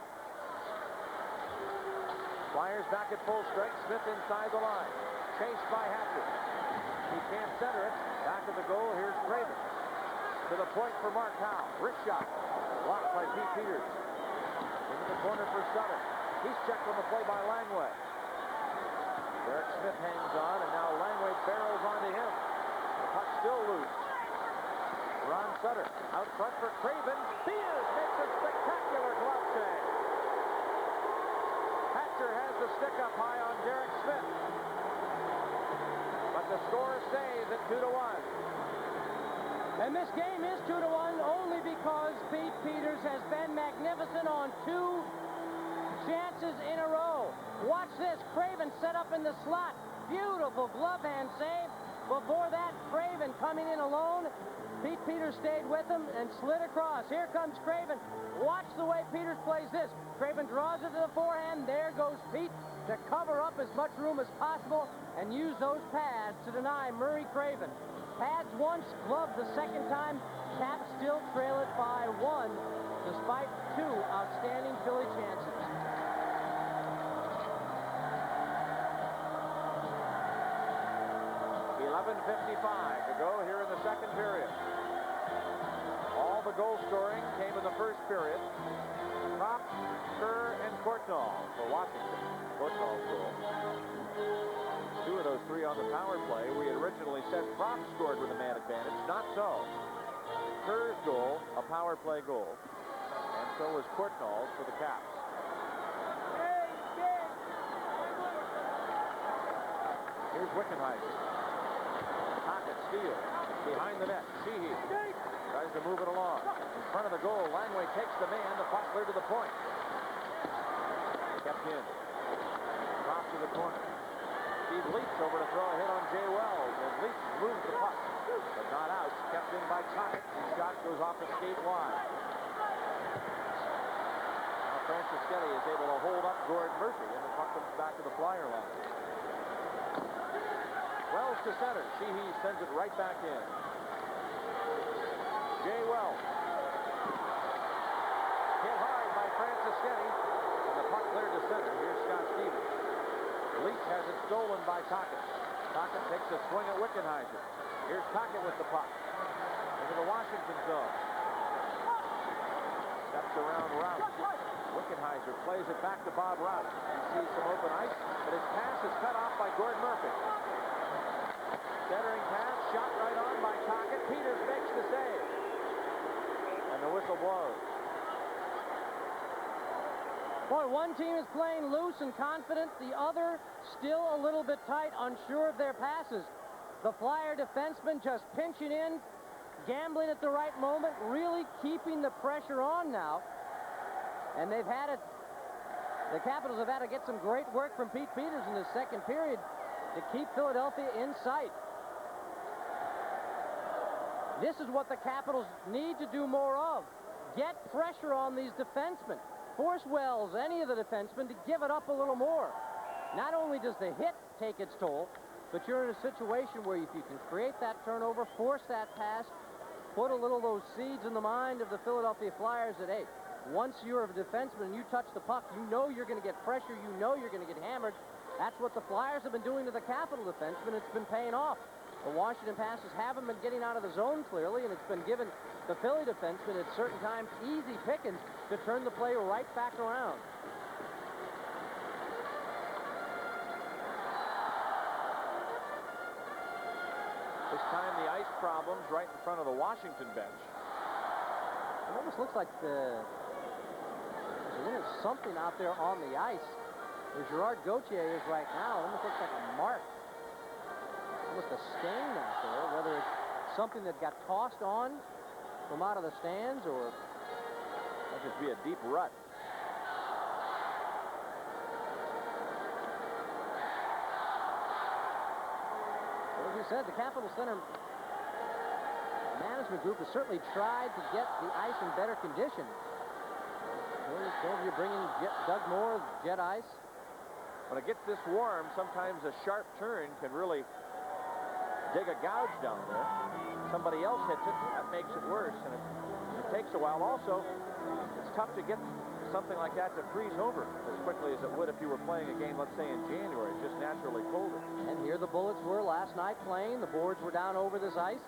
[SPEAKER 9] Flyers back at full strength. Smith inside the line. Chased by Hatcher. He can't center it. Back at the goal. Here's Craven. To the point for Mark Howe. Wrist shot. Blocked by Pete Peters. Into the corner for Sutter. He's checked on the play by Langway. Derek Smith hangs on, and now Langway barrels onto him. The puck still loose. Ron Sutter out front for Craven. Peters makes a spectacular glove save. Hatcher has the stick up high on Derek Smith. But the score stays at 2-1.
[SPEAKER 10] And this game is 2-1 only because Pete Peters has been magnificent on 2 chances in a row. Watch this. Craven set up in the slot. Beautiful glove hand save. Before that, Craven coming in alone. Pete Peters stayed with him and slid across. Here comes Craven. Watch the way Peters plays this. Craven draws it to the forehand. There goes Pete to cover up as much room as possible and use those pads to deny Murray Craven. Pads once, glove the second time. Caps still trail it by 1, despite 2 outstanding Philly chances.
[SPEAKER 9] .55 to go here in the second period. All the goal scoring came in the first period. Kropp, Kerr, and Courtnall for Washington. Courtnall's goal. 2 of those 3 on the power play. We had originally said Kropp scored with a man advantage. Not so. Kerr's goal, a power play goal. And so was Courtnall's for the Caps. Here's Wickenheiser. Pocket steal. Behind the net. Sheehy tries to move it along. In front of the goal, Langway takes the man. The puck clear to the point. Kept in. Drop to the corner. Steve Leach over to throw a hit on Jay Wells. And Leach moves the puck. But not out. Kept in by Tocchet. His shot goes off the skate wide. Now Franceschetti is able to hold up Gord Murphy. And the puck comes back to the Flyer line. Wells to center. Sheehy sends it right back in. Jay Wells. Hit hard by Franceschetti. And the puck cleared to center. Here's Scott Stevens. Leach has it stolen by Tocchet. Tocchet takes a swing at Wickenheiser. Here's Tocchet with the puck. Into the Washington zone. Steps around Rout. Wickenheiser plays it back to Bob Rout. He sees some open ice, but his pass is cut off by Gord Murphy. Centering pass, shot right on by Tocchet. Peters makes the save. And the whistle blows.
[SPEAKER 10] Boy, one team is playing loose and confident. The other still a little bit tight, unsure of their passes. The Flyer defenseman just pinching in, gambling at the right moment, really keeping the pressure on now. And they've had it. The Capitals have had to get some great work from Pete Peters in the second period to keep Philadelphia in sight. This is what the Capitals need to do more of. Get pressure on these defensemen. Force Wells, any of the defensemen, to give it up a little more. Not only does the hit take its toll, but you're in a situation where if you can create that turnover, force that pass, put a little of those seeds in the mind of the Philadelphia Flyers that, hey, once you're a defenseman and you touch the puck, you know you're going to get pressure, you know you're going to get hammered. That's what the Flyers have been doing to the Capital defensemen. It's been paying off. The Washington passes haven't been getting out of the zone clearly, and it's been given the Philly defensemen at certain times easy pickings to turn the play right back around.
[SPEAKER 9] This time the ice problems right in front of the Washington bench.
[SPEAKER 10] It almost looks like there's a little something out there on the ice. Where Gerard Gauthier is right now, it almost looks like a mark. Almost a stain out there, whether it's something that got tossed on from out of the stands or...
[SPEAKER 9] Might just be a deep rut.
[SPEAKER 10] As you said, the Capitol Center management group has certainly tried to get the ice in better condition. You're bringing Doug Moore, jet ice.
[SPEAKER 9] When it gets this warm, sometimes a sharp turn can really dig a gouge down there. Somebody else hits it, that makes it worse, and it takes a while. Also, it's tough to get something like that to freeze over as quickly as it would if you were playing a game, let's say, in January. It's just naturally colder.
[SPEAKER 10] And here the Bullets were last night playing. The boards were down over this ice.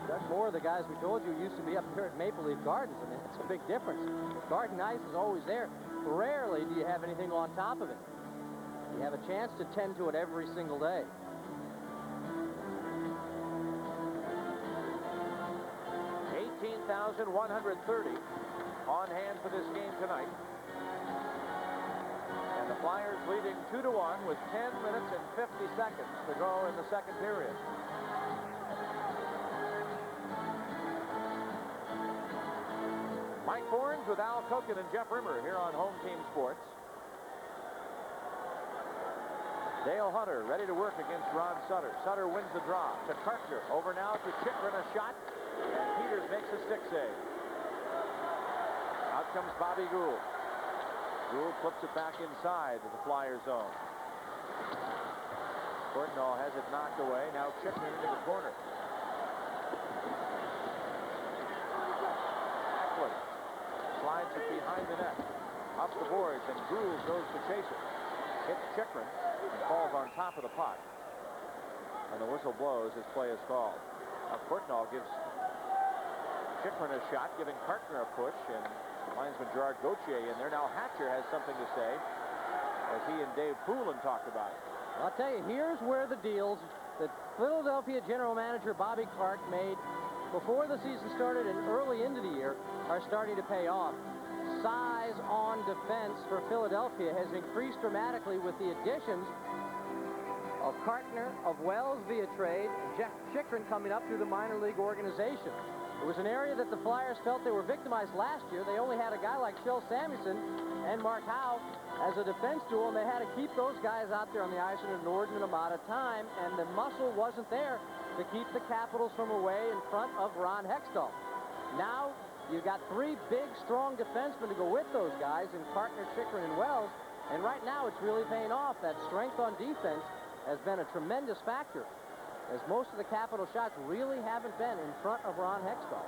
[SPEAKER 10] Doug Moore, the guys we told you, used to be up here at Maple Leaf Gardens. I mean, it's a big difference. Garden ice is always there. Rarely do you have anything on top of it. You have a chance to tend to it every single day.
[SPEAKER 9] $18,130 on hand for this game tonight. And the Flyers leading 2-1 with 10 minutes and 50 seconds to go in the second period. Mike Fornes with Al Koken and Jeff Rimmer here on Home Team Sports. Dale Hunter ready to work against Ron Sutter. Sutter wins the draw to Kartner. Over now to Chychrun, a shot. And Peters makes a stick save. Out comes Bobby Gould. Gould flips it back inside to the Flyer zone. Courtnall has it knocked away. Now Chychrun into the corner. Eklund slides it behind the net. Up the boards, and Gould goes to chase it. Hits Chychrun and falls on top of the puck. And the whistle blows as play is called. Now Courtnall gives Chychrun a shot, giving Kartner a push, and linesman Gerard Gauthier in there. Now Hatcher has something to say as he and Dave Poulin talked about it.
[SPEAKER 10] I'll tell you, here's where the deals that Philadelphia general manager Bobby Clarke made before the season started and early into the year are starting to pay off. Size on defense for Philadelphia has increased dramatically with the additions of Kartner, of Wells via trade, Jeff Chychrun coming up through the minor league organization. It was an area that the Flyers felt they were victimized last year. They only had a guy like Shel Samuelson and Mark Howe as a defense duel, and they had to keep those guys out there on the ice an inordinate amount of time, and the muscle wasn't there to keep the Capitals from away in front of Ron Hextall. Now, you've got three big, strong defensemen to go with those guys in Kartner, Chychrun, and Wells, and right now it's really paying off. That strength on defense has been a tremendous factor, as most of the Capital shots really haven't been in front of Ron Hextall.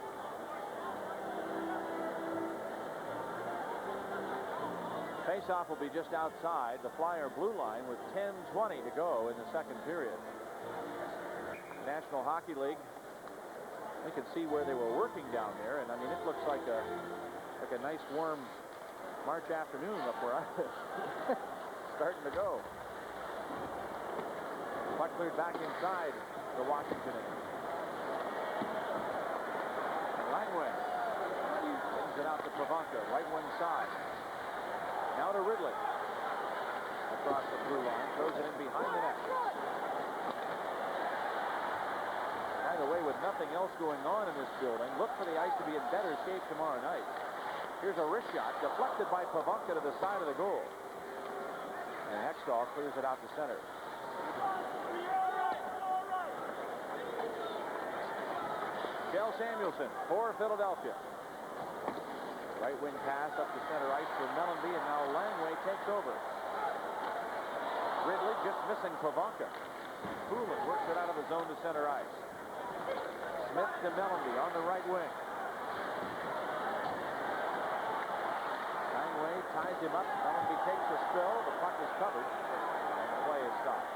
[SPEAKER 9] Faceoff will be just outside the Flyer blue line with 10:20 to go in the second period. National Hockey League, we can see where they were working down there, and I mean, it looks like a nice warm March afternoon up where I live. Starting to go. Puck cleared back inside the Washington end. And Langway sends it out to Pavanka, right wing side. Now to Ridley. Across the blue line, throws it in behind the net. By the way, with nothing else going on in this building, look for the ice to be in better shape tomorrow night. Here's a wrist shot, deflected by Pavanka to the side of the goal. And Hextall clears it out to center. Shel Samuelson for Philadelphia. Right wing pass up to center ice for Mellanby, and now Langway takes over. Ridley just missing Pavanka. Poulin works it out of the zone to center ice. Smith to Mellanby on the right wing. Langway ties him up. Mellanby takes a spill. The puck is covered, and the play is stopped.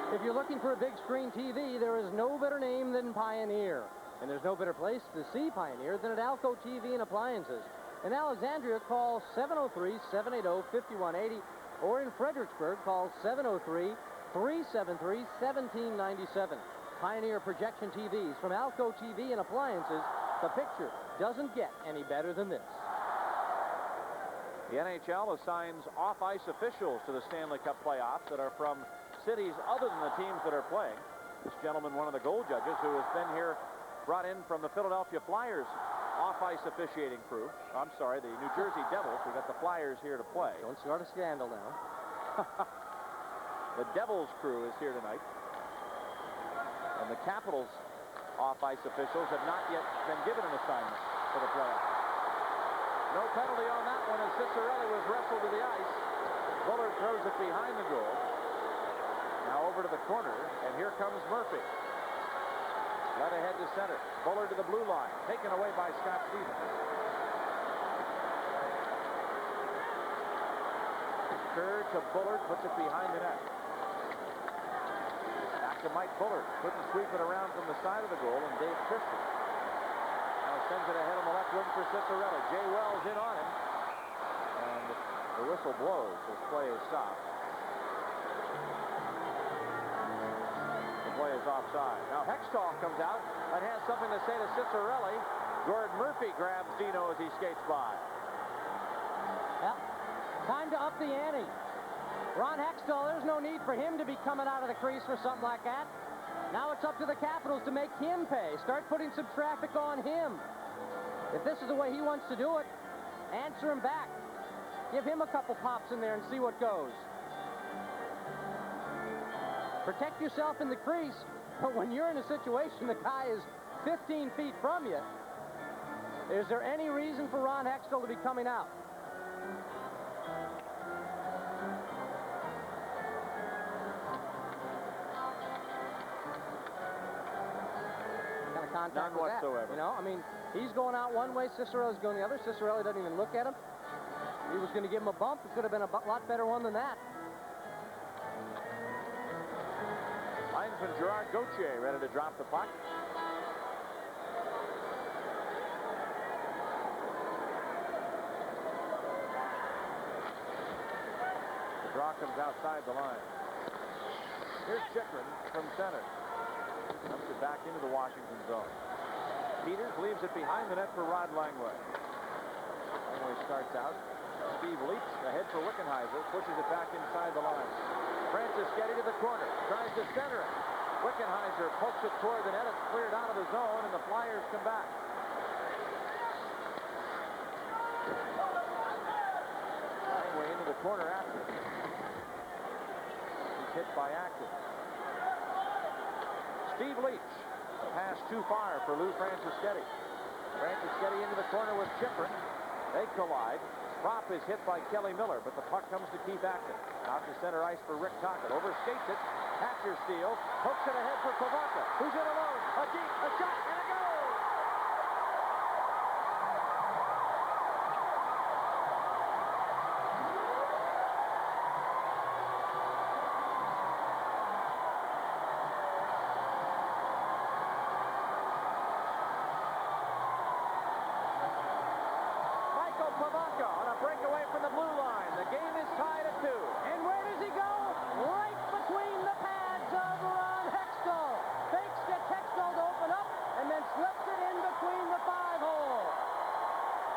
[SPEAKER 10] If you're looking for a big screen TV, there is no better name than Pioneer. And there's no better place to see Pioneer than at Alco TV and Appliances. In Alexandria, call 703-780-5180. Or in Fredericksburg, call 703-373-1797.
[SPEAKER 1] Pioneer projection TVs, from Alco TV and Appliances, the picture doesn't get any better than this.
[SPEAKER 9] The NHL assigns off-ice officials to the Stanley Cup playoffs that are from cities other than the teams that are playing. This gentleman, one of the goal judges, who has been here, brought in from the Philadelphia Flyers off-ice officiating crew. I'm sorry, the New Jersey Devils. We've got the Flyers here to play.
[SPEAKER 1] Don't start a scandal now.
[SPEAKER 9] The Devils crew is here tonight. And the Capitals off-ice officials have not yet been given an assignment for the playoffs. No penalty on that one as Ciccarelli was wrestled to the ice. Bullard throws it behind the goal. Now over to the corner, and here comes Murphy. Led ahead to center. Bullard to the blue line, taken away by Scott Stevens. Kerr to Bullard, puts it behind the net. Back to Mike Bullard. Couldn't sweep it around from the side of the goal, and Dave Christian now sends it ahead on the left wing for Ciccarelli. Jay Wells in on him, and the whistle blows as play is stopped. The play is offside. Now Hextall comes out and has something to say to Ciccarelli. Gord Murphy grabs Dino as he skates by.
[SPEAKER 1] Well, time to up the ante. Ron Hextall, there's no need for him to be coming out of the crease for something like that. Now it's up to the Capitals to make him pay. Start putting some traffic on him. If this is the way he wants to do it, answer him back. Give him a couple pops in there and see what goes. Protect yourself in the crease, but when you're in a situation the guy is 15 feet from you, is there any reason for Ron Hextall to be coming out? Contact
[SPEAKER 9] none whatsoever.
[SPEAKER 1] That, you know, I mean, he's going out one way, Ciccarelli's going the other. Ciccarelli doesn't even look at him. He was going to give him a bump. It could have been a lot better one than that.
[SPEAKER 9] Linesman Gerard Gauthier ready to drop the puck. The draw comes outside the line. Here's Chychrun from center. Comes it back into the Washington zone. Peters leaves it behind the net for Rod Langway. Langway starts out. Steve leaps ahead for Wickenheiser. Pushes it back inside the line. Francis Getty to the corner. Tries to center it. Wickenheiser pokes it toward the net. It's cleared out of the zone, and the Flyers come back. Langway into the corner after. He's hit by Acton. Steve Leach. A pass too far for Lou Francis-Getty. Francis-Getty into the corner with Chychrun. They collide. Prop is hit by Kelly Miller, but the puck comes to Keith Acton. Out to center ice for Rick Tocchet. Overskates it. Hatcher steals. Hooks it ahead for Pivonka, who's in alone. A deep, a shot, and a goal! Pivonka on a breakaway from the blue line. The game is tied at 2.
[SPEAKER 1] And where does he go? Right between the pads of Ron Hextall. Fakes gets Hextall to open up and then slips it in between the 5-hole.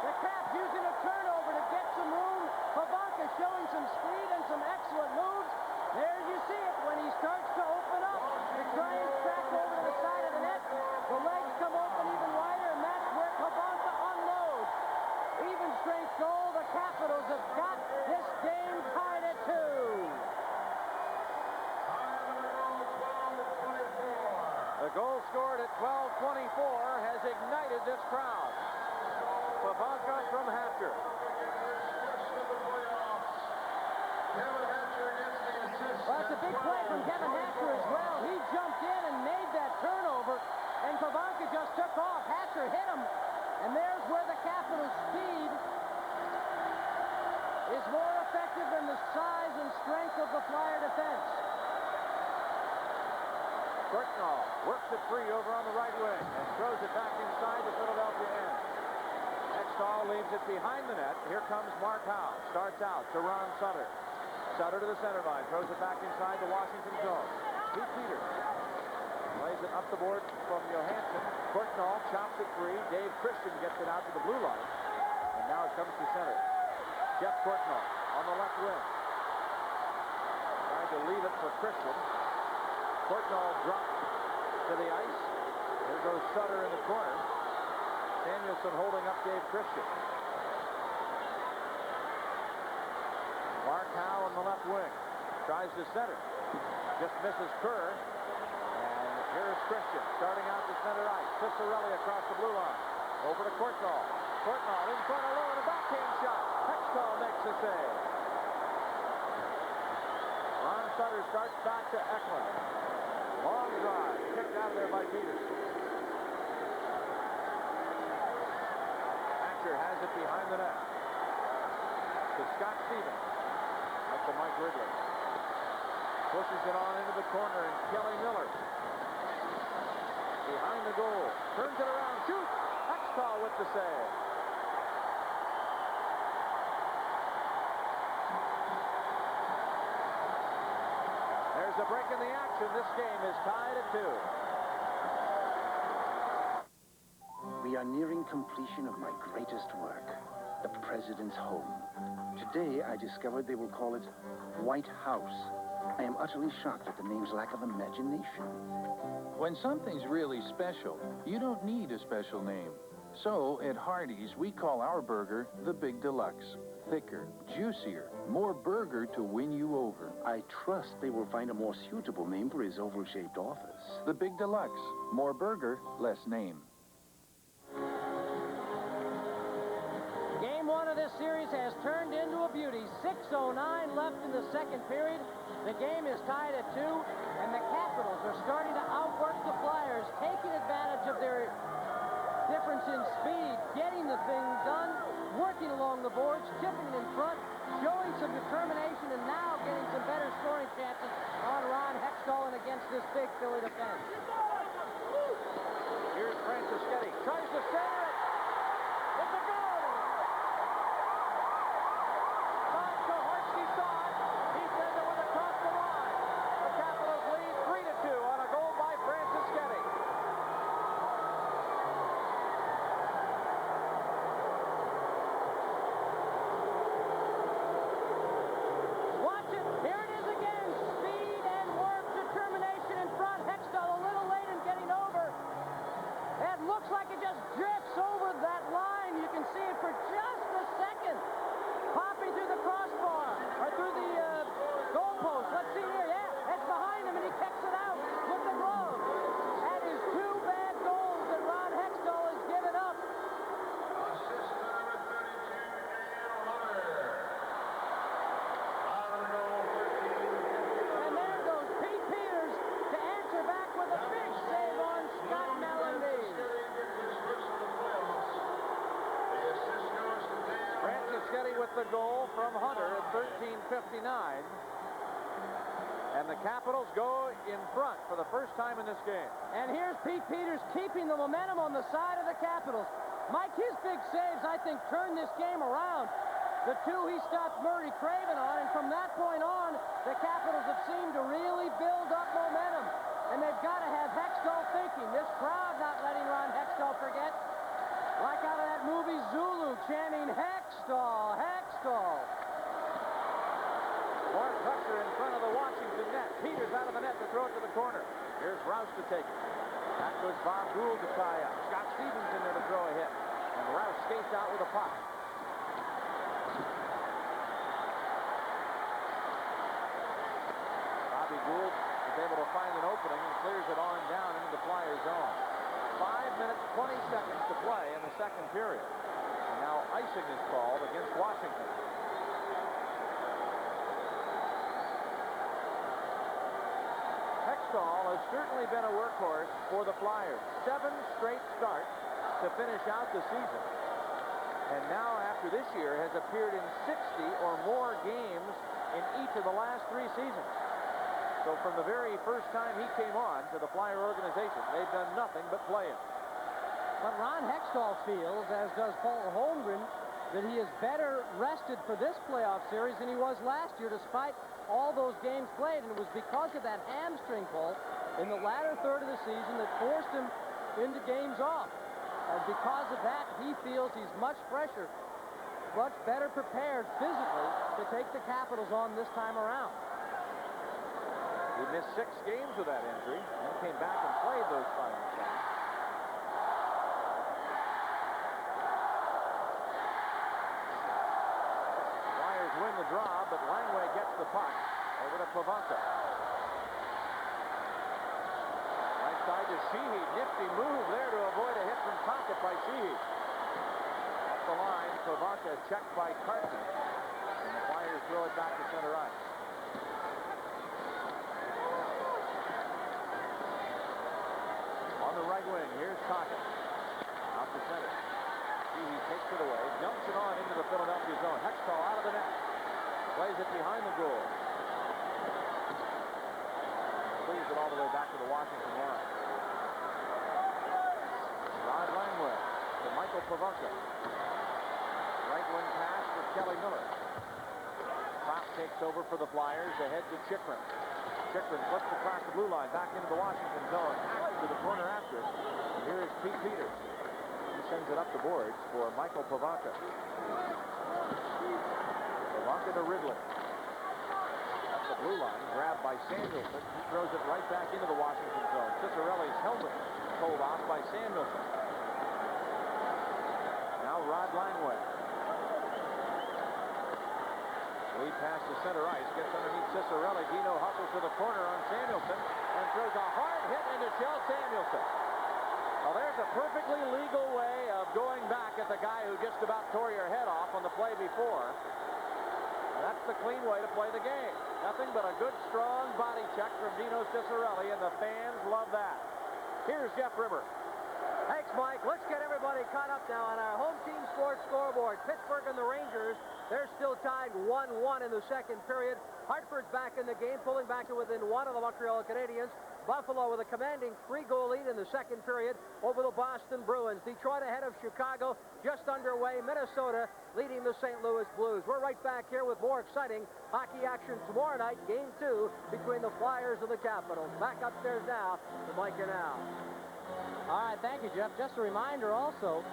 [SPEAKER 1] The Caps using a turnover to get some room. Pivonka showing some speed and some excellent moves. There you see it when he starts to open up to try and track over to the side of the net. The legs come open even wider, and that's where Pivonka unloads. Even strength goal. The Capitals have got this game tied at 2.
[SPEAKER 9] The goal scored at 12:24 has ignited this crowd. Pivonka from Hatcher.
[SPEAKER 1] Well, it's a big play from Kevin Hatcher as well. He jumped in and made that turnover, and Pivonka just took off. Hatcher hit him, and there's where the Capitals' speed is more effective than the size and strength of the Flyer defense.
[SPEAKER 9] Courtnall works it free over on the right wing and throws it back inside the Philadelphia end. Hextall leaves it behind the net. Here comes Mark Howe. Starts out to Ron Sutter. Sutter to the center line. Throws it back inside the Washington zone. Pete Peters. Plays it up the board from Johansson. Courtnall chops it free. Dave Christian gets it out to the blue line. And now it comes to center. Jeff Courtnall on the left wing. Trying to leave it for Christian. Courtnall dropped to the ice. Here goes Sutter in the corner. Samuelson holding up Dave Christian. Mark Howe on the left wing. Tries to center. Just misses Kerr. And here's Christian starting out to center ice. Ciccarelli across the blue line. Over to Courtnall. Courtnall in front of Lowe and a backhand shot. Hextall makes the save. Ron Sutter starts back to Eklund. Long drive. Kicked out of there by Peters. Hatcher has it behind the net. To Scott Stevens. Up to Mike Ridley. Pushes it on into the corner, and Kelly Miller behind the goal. Turns it around, shoots. Hextall with the save. There's a break in the action. This game is tied at 2.
[SPEAKER 11] We are nearing completion of my greatest work, the President's Home. Today, I discovered they will call it White House. I am utterly shocked at the name's lack of imagination.
[SPEAKER 14] When something's really special, you don't need a special name. So, at Hardee's, we call our burger the Big Deluxe. Thicker, juicier, more burger to win you over.
[SPEAKER 11] I trust they will find a more suitable name for his oval-shaped office.
[SPEAKER 14] The Big Deluxe. More burger, less name.
[SPEAKER 10] Game 1 of this series has turned into a beauty. 6:09 left in the second period. The game is tied at 2, and the Capitals are starting to outwork the Flyers, taking advantage of their difference in speed, getting the thing done, working along the boards, chipping in front, showing some determination, and now getting some better scoring chances on Ron Hextall and against this big Philly defense.
[SPEAKER 9] Here's Franceschetti. Tries to center it. It's a goal! Bob Koharski saw it. He says it was across the line. The Capitals lead 3-2 on a goal by Franceschetti.
[SPEAKER 10] Watch it. Here it is again. Speed and work, determination in front. Hextall a little late in getting over. It looks like it just drifts over that line. You can see it for just a second. Popping through the crossbar, or through the goalpost. Let's see here. Yeah, it's behind him, and he kicks it out with the glove. That is 2 bad goals that Ron Hextall has given up.
[SPEAKER 15] Assist number 32, Daniel Hunter. On goal 15.
[SPEAKER 10] And there goes Pete Peters to answer back with a big save on Scott Mellanby.
[SPEAKER 9] Franceschetti with the goal from Hunter at 13:59. And the Capitals go in front for the first time in this game.
[SPEAKER 10] And here's Pete Peters keeping the momentum on the side of the Capitals. Mike, his big saves, I think, turned this game around. The 2 he stopped Murray Craven on, and from that point on, the Capitals have seemed to really build up momentum. And they've got to have Hextall thinking. This crowd not letting Ron Hextall forget. Like out of that movie Zulu, chanting Hextall, Hextall.
[SPEAKER 9] More pressure in front of the Washington net. Peters out of the net to throw it to the corner. Here's Rouse to take it. Back goes Bob Gould to tie up. Scott Stevens in there to throw a hit. And Rouse skates out with a puck. Bobby Gould is able to find an opening and clears it on down into the Flyers zone. 5 minutes, 20 seconds to play in the second period. And now icing is called against Washington. Hextall has certainly been a workhorse for the Flyers. 7 straight starts to finish out the season. And now, after this year, has appeared in 60 or more games in each of the last 3 seasons. So from the very first time he came on to the Flyer organization, they've done nothing but play him.
[SPEAKER 10] But Ron Hextall feels, as does Paul Holmgren, that he is better rested for this playoff series than he was last year, despite all those games played. And it was because of that hamstring pull in the latter third of the season that forced him into games off. And because of that, he feels he's much fresher, much better prepared physically to take the Capitals on this time around.
[SPEAKER 9] He missed 6 games with that injury, and came back and played those final shots. Flyers win the draw, but Langway gets the puck over to Pavanka. Right side to Sheehy. Nifty move there to avoid a hit from Tocchet by Sheehy. Up the line, Pavanka checked by Carton, and the Flyers throw it back to center ice. On the right wing, here's Tocchet. Out to center. Sheehy takes it away, dumps it on into the Philadelphia zone. Hextall out of the net. Plays it behind the goal. Clears it all the way back to the Washington line. Rod Langway to Michael Pavanka. Right wing pass for Kelly Miller. Pop takes over for the Flyers. Ahead to Chychrun. Chychrun flips across the blue line, back into the Washington zone. Back to the corner after it. And here is Pete Peters. He sends it up the boards for Michael Pavanka. Pavanka to Ridley. Up the blue line, grabbed by Samuelson. He throws it right back into the Washington zone. Ciccarelli's helmet pulled off by Samuelson. Now Rod Langway. Lead pass to center ice, gets underneath Ciccarelli. Dino hustles to the corner on Samuelson and throws a hard hit into Kjell Samuelson. Well, there's a perfectly legal way of going back at the guy who just about tore your head off on the play before. And that's the clean way to play the game. Nothing but a good, strong body check from Dino Ciccarelli, and the fans love that. Here's Jeff Rimmer.
[SPEAKER 1] Thanks, Mike. Let's get everybody caught up now on our home team sports scoreboard. Pittsburgh and the Rangers, they're still tied 1-1 in the second period. Hartford's back in the game, pulling back to within 1 of the Montreal Canadiens. Buffalo with a commanding 3-goal lead in the second period over the Boston Bruins. Detroit ahead of Chicago, just underway. Minnesota leading the St. Louis Blues. We're right back here with more exciting hockey action tomorrow night, Game 2 between the Flyers and the Capitals. Back upstairs now to Mike Yanal.
[SPEAKER 10] All right, thank you, Jeff. Just a reminder also,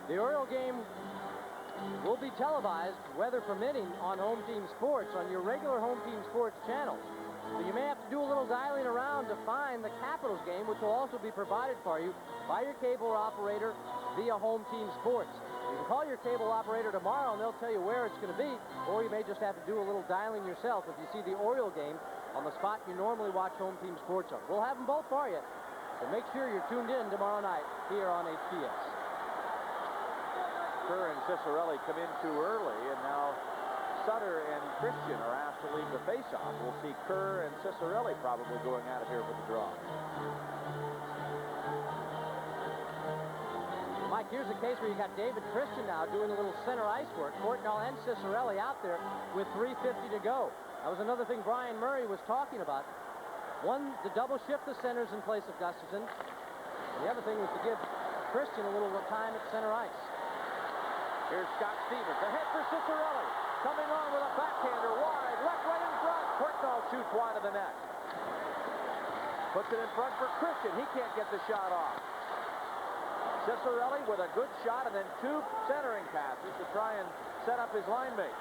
[SPEAKER 10] the Oriole game will be televised, weather permitting, on Home Team Sports, on your regular Home Team Sports channel. So you may have to do a little dialing around to find the Capitals game, which will also be provided for you by your cable operator via Home Team Sports. You can call your cable operator tomorrow, and they'll tell you where it's going to be, or you may just have to do a little dialing yourself if you see the Oriole game on the spot you normally watch Home Team Sports on. We'll have them both for you. So make sure you're tuned in tomorrow night here on HBS.
[SPEAKER 9] Kerr and Ciccarelli come in too early, and now Sutter and Christian are asked to leave the faceoff. We'll see Kerr and Ciccarelli probably going at it here for the draw.
[SPEAKER 10] Mike, here's a case where you got David Christian now doing a little center ice work. Courtnall and Ciccarelli out there with 3:50 to go. That was another thing Brian Murray was talking about. One, to double shift the centers in place of Gustafson. And the other thing was to give Christian a little time at center ice.
[SPEAKER 9] Here's Scott Stevens. Ahead for Ciccarelli. Coming on with a backhander wide. Left, right in front. Courtnall shoots wide of the net. Puts it in front for Christian. He can't get the shot off. Ciccarelli with a good shot and then 2 centering passes to try and set up his line mate.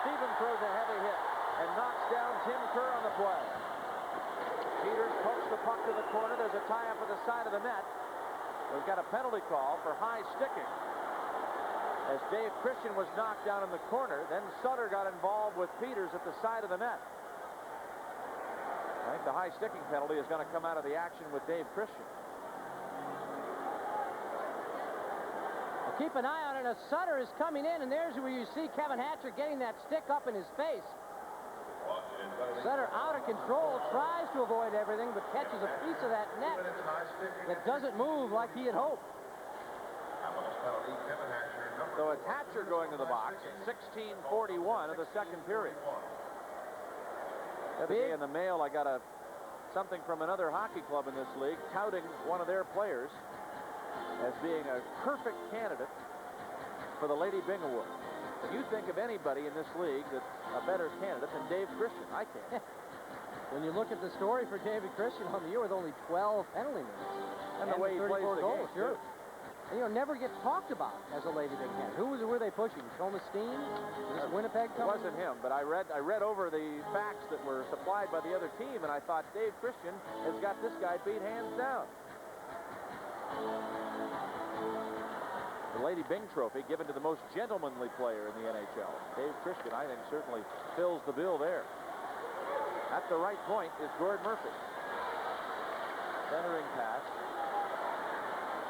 [SPEAKER 9] Stevens throws a heavy hit and knocks down Tim Kerr on the play. Peters pokes the puck to the corner. There's a tie-up at the side of the net. We've got a penalty call for high sticking as Dave Christian was knocked down in the corner. Then Sutter got involved with Peters at the side of the net. I think the high sticking penalty is going to come out of the action with Dave Christian.
[SPEAKER 10] Well, keep an eye on it as Sutter is coming in, and there's where you see Kevin Hatcher getting that stick up in his face. Sutter out of control, tries to avoid everything, but catches a piece of that net that doesn't move like he had hoped.
[SPEAKER 9] So it's Hatcher going to the box at 16:41 of the second period. The other day in the mail, I got something from another hockey club in this league touting one of their players as being a perfect candidate for the Lady Byng Award. You think of anybody in this league that's a better candidate than Dave Christian. I can't.
[SPEAKER 10] When you look at the story for David Christian on the year with only 12 penalty minutes.
[SPEAKER 9] And the way he plays the
[SPEAKER 10] goals,
[SPEAKER 9] game,
[SPEAKER 10] sure. And, never gets talked about as a Lady Byng candidate. Were they pushing? Thomas Steen? Was this Winnipeg
[SPEAKER 9] It wasn't him, but I read over the facts that were supplied by the other team, and I thought Dave Christian has got this guy beat hands down. The Lady Byng Trophy given to the most gentlemanly player in the NHL. Dave Christian, I think, certainly fills the bill there. At the right point is Gord Murphy. Centering pass.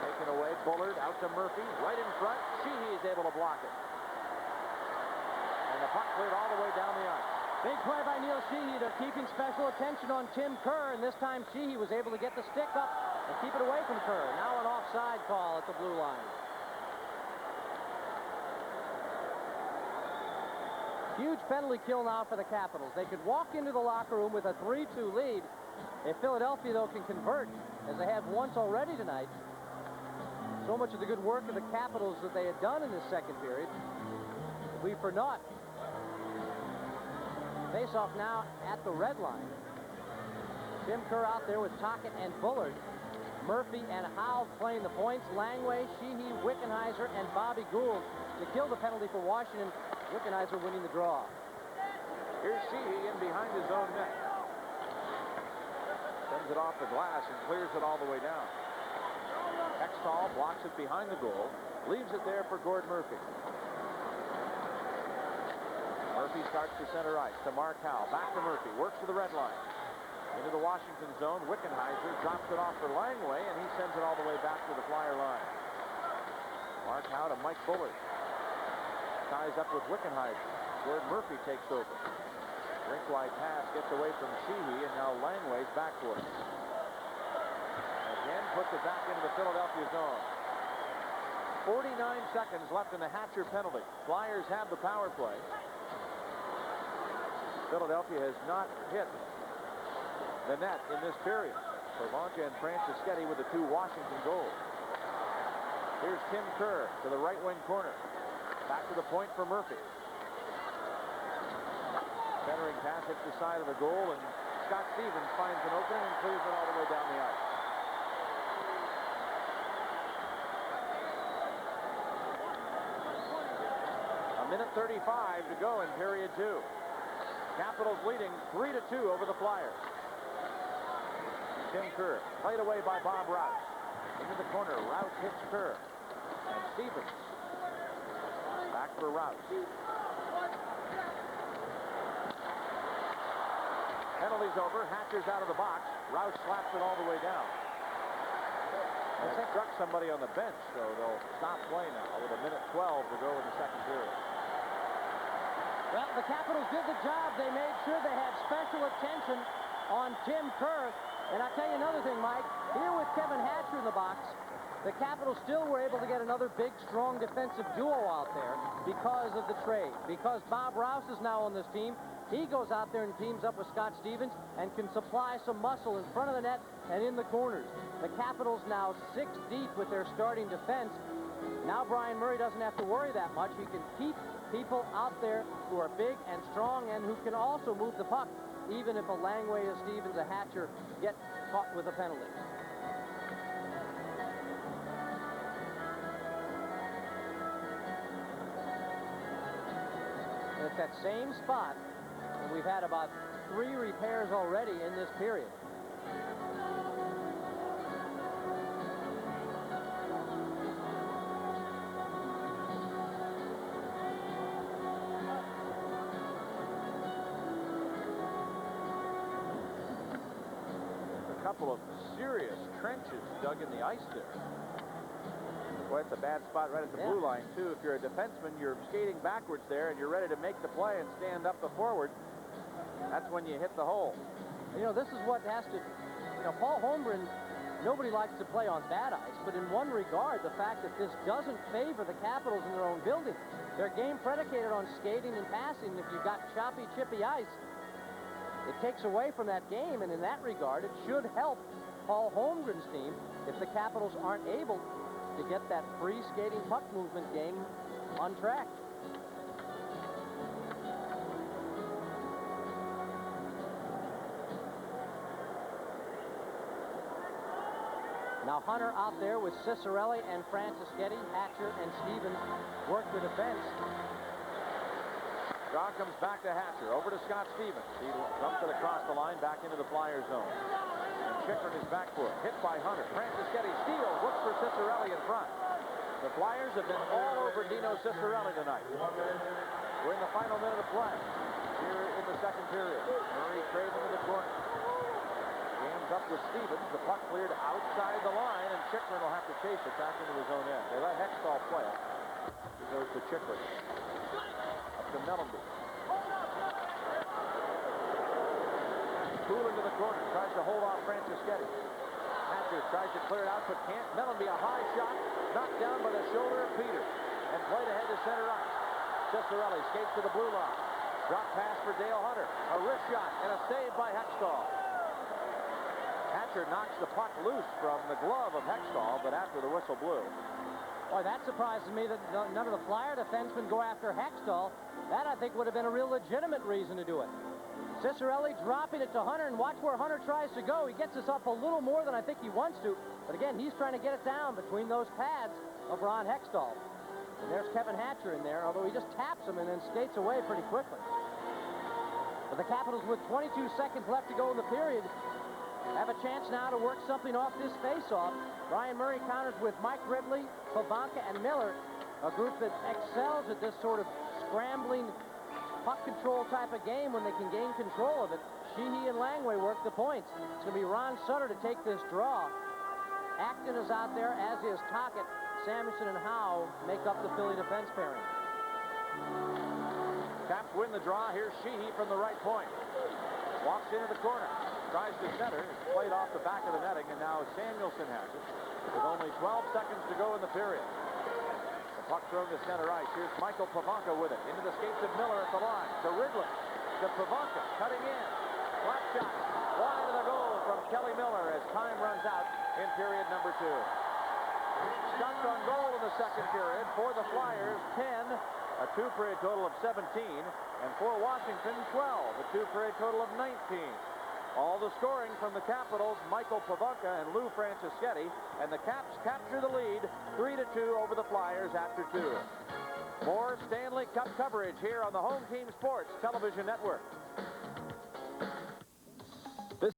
[SPEAKER 9] Taken away. Bullard out to Murphy. Right in front. Sheehy is able to block it. And the puck cleared all the way down the ice.
[SPEAKER 10] Big play by Neil Sheehy. They're keeping special attention on Tim Kerr, and this time Sheehy was able to get the stick up and keep it away from Kerr. Now an offside call at the blue line. Huge penalty kill now for the Capitals. They could walk into the locker room with a 3-2 lead. If Philadelphia, though, can convert, as they have once already tonight, so much of the good work of the Capitals that they had done in this second period will be for naught. Face-off now at the red line. Tim Kerr out there with Tocchet and Bullard. Murphy and Howe playing the points. Langway, Sheehy, Wickenheiser, and Bobby Gould to kill the penalty for Washington. Wickenheiser winning the draw.
[SPEAKER 9] Here's Sheehy in behind his own net. Sends it off the glass and clears it all the way down. Hextall blocks it behind the goal. Leaves it there for Gord Murphy. Murphy starts to center ice to Mark Howe. Back to Murphy. Works to the red line. Into the Washington zone. Wickenheiser drops it off for Langway, and he sends it all the way back to the Flyer line. Mark Howe to Mike Bullard. Ties up with Wickenheiser. Gord Murphy takes over. Rink-wide pass gets away from Sheehy, and now Langway's back for it. Again, puts it back into the Philadelphia zone. 49 seconds left in the Hatcher penalty. Flyers have the power play. Philadelphia has not hit the net in this period. Cervantes and Franceschetti with the 2 Washington goals. Here's Tim Kerr to the right wing corner. Back to the point for Murphy. Centering pass hits the side of the goal, and Scott Stevens finds an opening and clears it all the way down the ice. A minute 35 to go in period 2. Capitals leading 3-2 over the Flyers. Tim Kerr played away by Bob Rouse. Into the corner, Rouse hits Kerr. And Stevens back for Rouse. Penalty's over. Hatcher's out of the box. Rouse slaps it all the way down. And it struck somebody on the bench, so they'll stop play now with a minute 12 to go in the second period.
[SPEAKER 10] Well, the Capitals did the job. They made sure they had special attention on Tim Kerr. And I'll tell you another thing, Mike. Here with Kevin Hatcher in the box, the Capitals still were able to get another big, strong defensive duo out there because of the trade. Because Bob Rouse is now on this team, he goes out there and teams up with Scott Stevens and can supply some muscle in front of the net and in the corners. The Capitals now 6 deep with their starting defense. Now Brian Murray doesn't have to worry that much. He can keep people out there who are big and strong and who can also move the puck, even if a Langway, a Stevens, a Hatcher get caught with a penalty. And it's that same spot, and we've had about 3 repairs already in this period.
[SPEAKER 9] Couple of serious trenches dug in the ice there. Well, it's a bad spot right at the blue line, too. If you're a defenseman, you're skating backwards there, and you're ready to make the play and stand up the forward. That's when you hit the hole.
[SPEAKER 10] This is what has to... Paul Holmgren, nobody likes to play on bad ice, but in one regard, the fact that this doesn't favor the Capitals in their own building. Their game predicated on skating and passing. If you've got choppy, chippy ice, it takes away from that game, and in that regard, it should help Paul Holmgren's team if the Capitals aren't able to get that free skating puck movement game untracked. Now Hunter out there with Cicerelli and Francischetti. Hatcher and Stevens work the defense.
[SPEAKER 9] Draw comes back to Hatcher. Over to Scott Stevens. He dumps it across the line, back into the Flyer zone. And Chikrin is back foot. Hit by Hunter. Francischetti steals. Looks for Cicerelli in front. The Flyers have been all over Dino Cicerelli tonight. We're in the final minute of play here in the second period. Murray trades into the corner. Game's up with Stevens. The puck cleared outside the line, and Chikrin will have to chase it back into his own end. They let Hextall play it. He goes to Chikrin. Up to Mellenby. Poole into the corner. Tries to hold off Francischetti. Hatcher tries to clear it out, but can't. Mellenby, a high shot. Knocked down by the shoulder of Peter. And played ahead to center ice. Cicerelli skates to the blue line. Drop pass for Dale Hunter. A wrist shot and a save by Hextall. Hatcher knocks the puck loose from the glove of Hextall, but after the whistle blew.
[SPEAKER 10] Boy, that surprises me that none of the Flyer defensemen go after Hextall. That, I think, would have been a real legitimate reason to do it. Cicerelli dropping it to Hunter, and watch where Hunter tries to go. He gets us up a little more than I think he wants to. But again, he's trying to get it down between those pads of Ron Hextall. And there's Kevin Hatcher in there, although he just taps him and then skates away pretty quickly. But the Capitals, with 22 seconds left to go in the period, have a chance now to work something off this face-off. Brian Murray counters with Mike Ridley, Pavanka, and Miller, a group that excels at this sort of scrambling puck control type of game when they can gain control of it. Sheehy and Langway work the points. It's going to be Ron Sutter to take this draw. Acton is out there, as is Tocchet. Samuelson and Howe make up the Philly defense pairing.
[SPEAKER 9] Caps win the draw. Here's Sheehy from the right point. Walks into the corner. Tries to center. It's played off the back of the netting, and now Samuelson has it with only 12 seconds to go in the period. The puck thrown to center ice. Here's Michael Pavanka with it. Into the skates of Miller at the line. To Ridley. To Pavanka. Cutting in. Flat shot. Wide of the goal from Kelly Miller as time runs out in period number 2. Shots on goal in the second period for the Flyers, 10. A two-period total of 17. And for Washington, 12. A two-period total of 19. All the scoring from the Capitals, Michael Pavanka and Lou Francischetti, and the Caps capture the lead 3-2 over the Flyers after 2. More Stanley Cup coverage here on the Home Team Sports Television Network.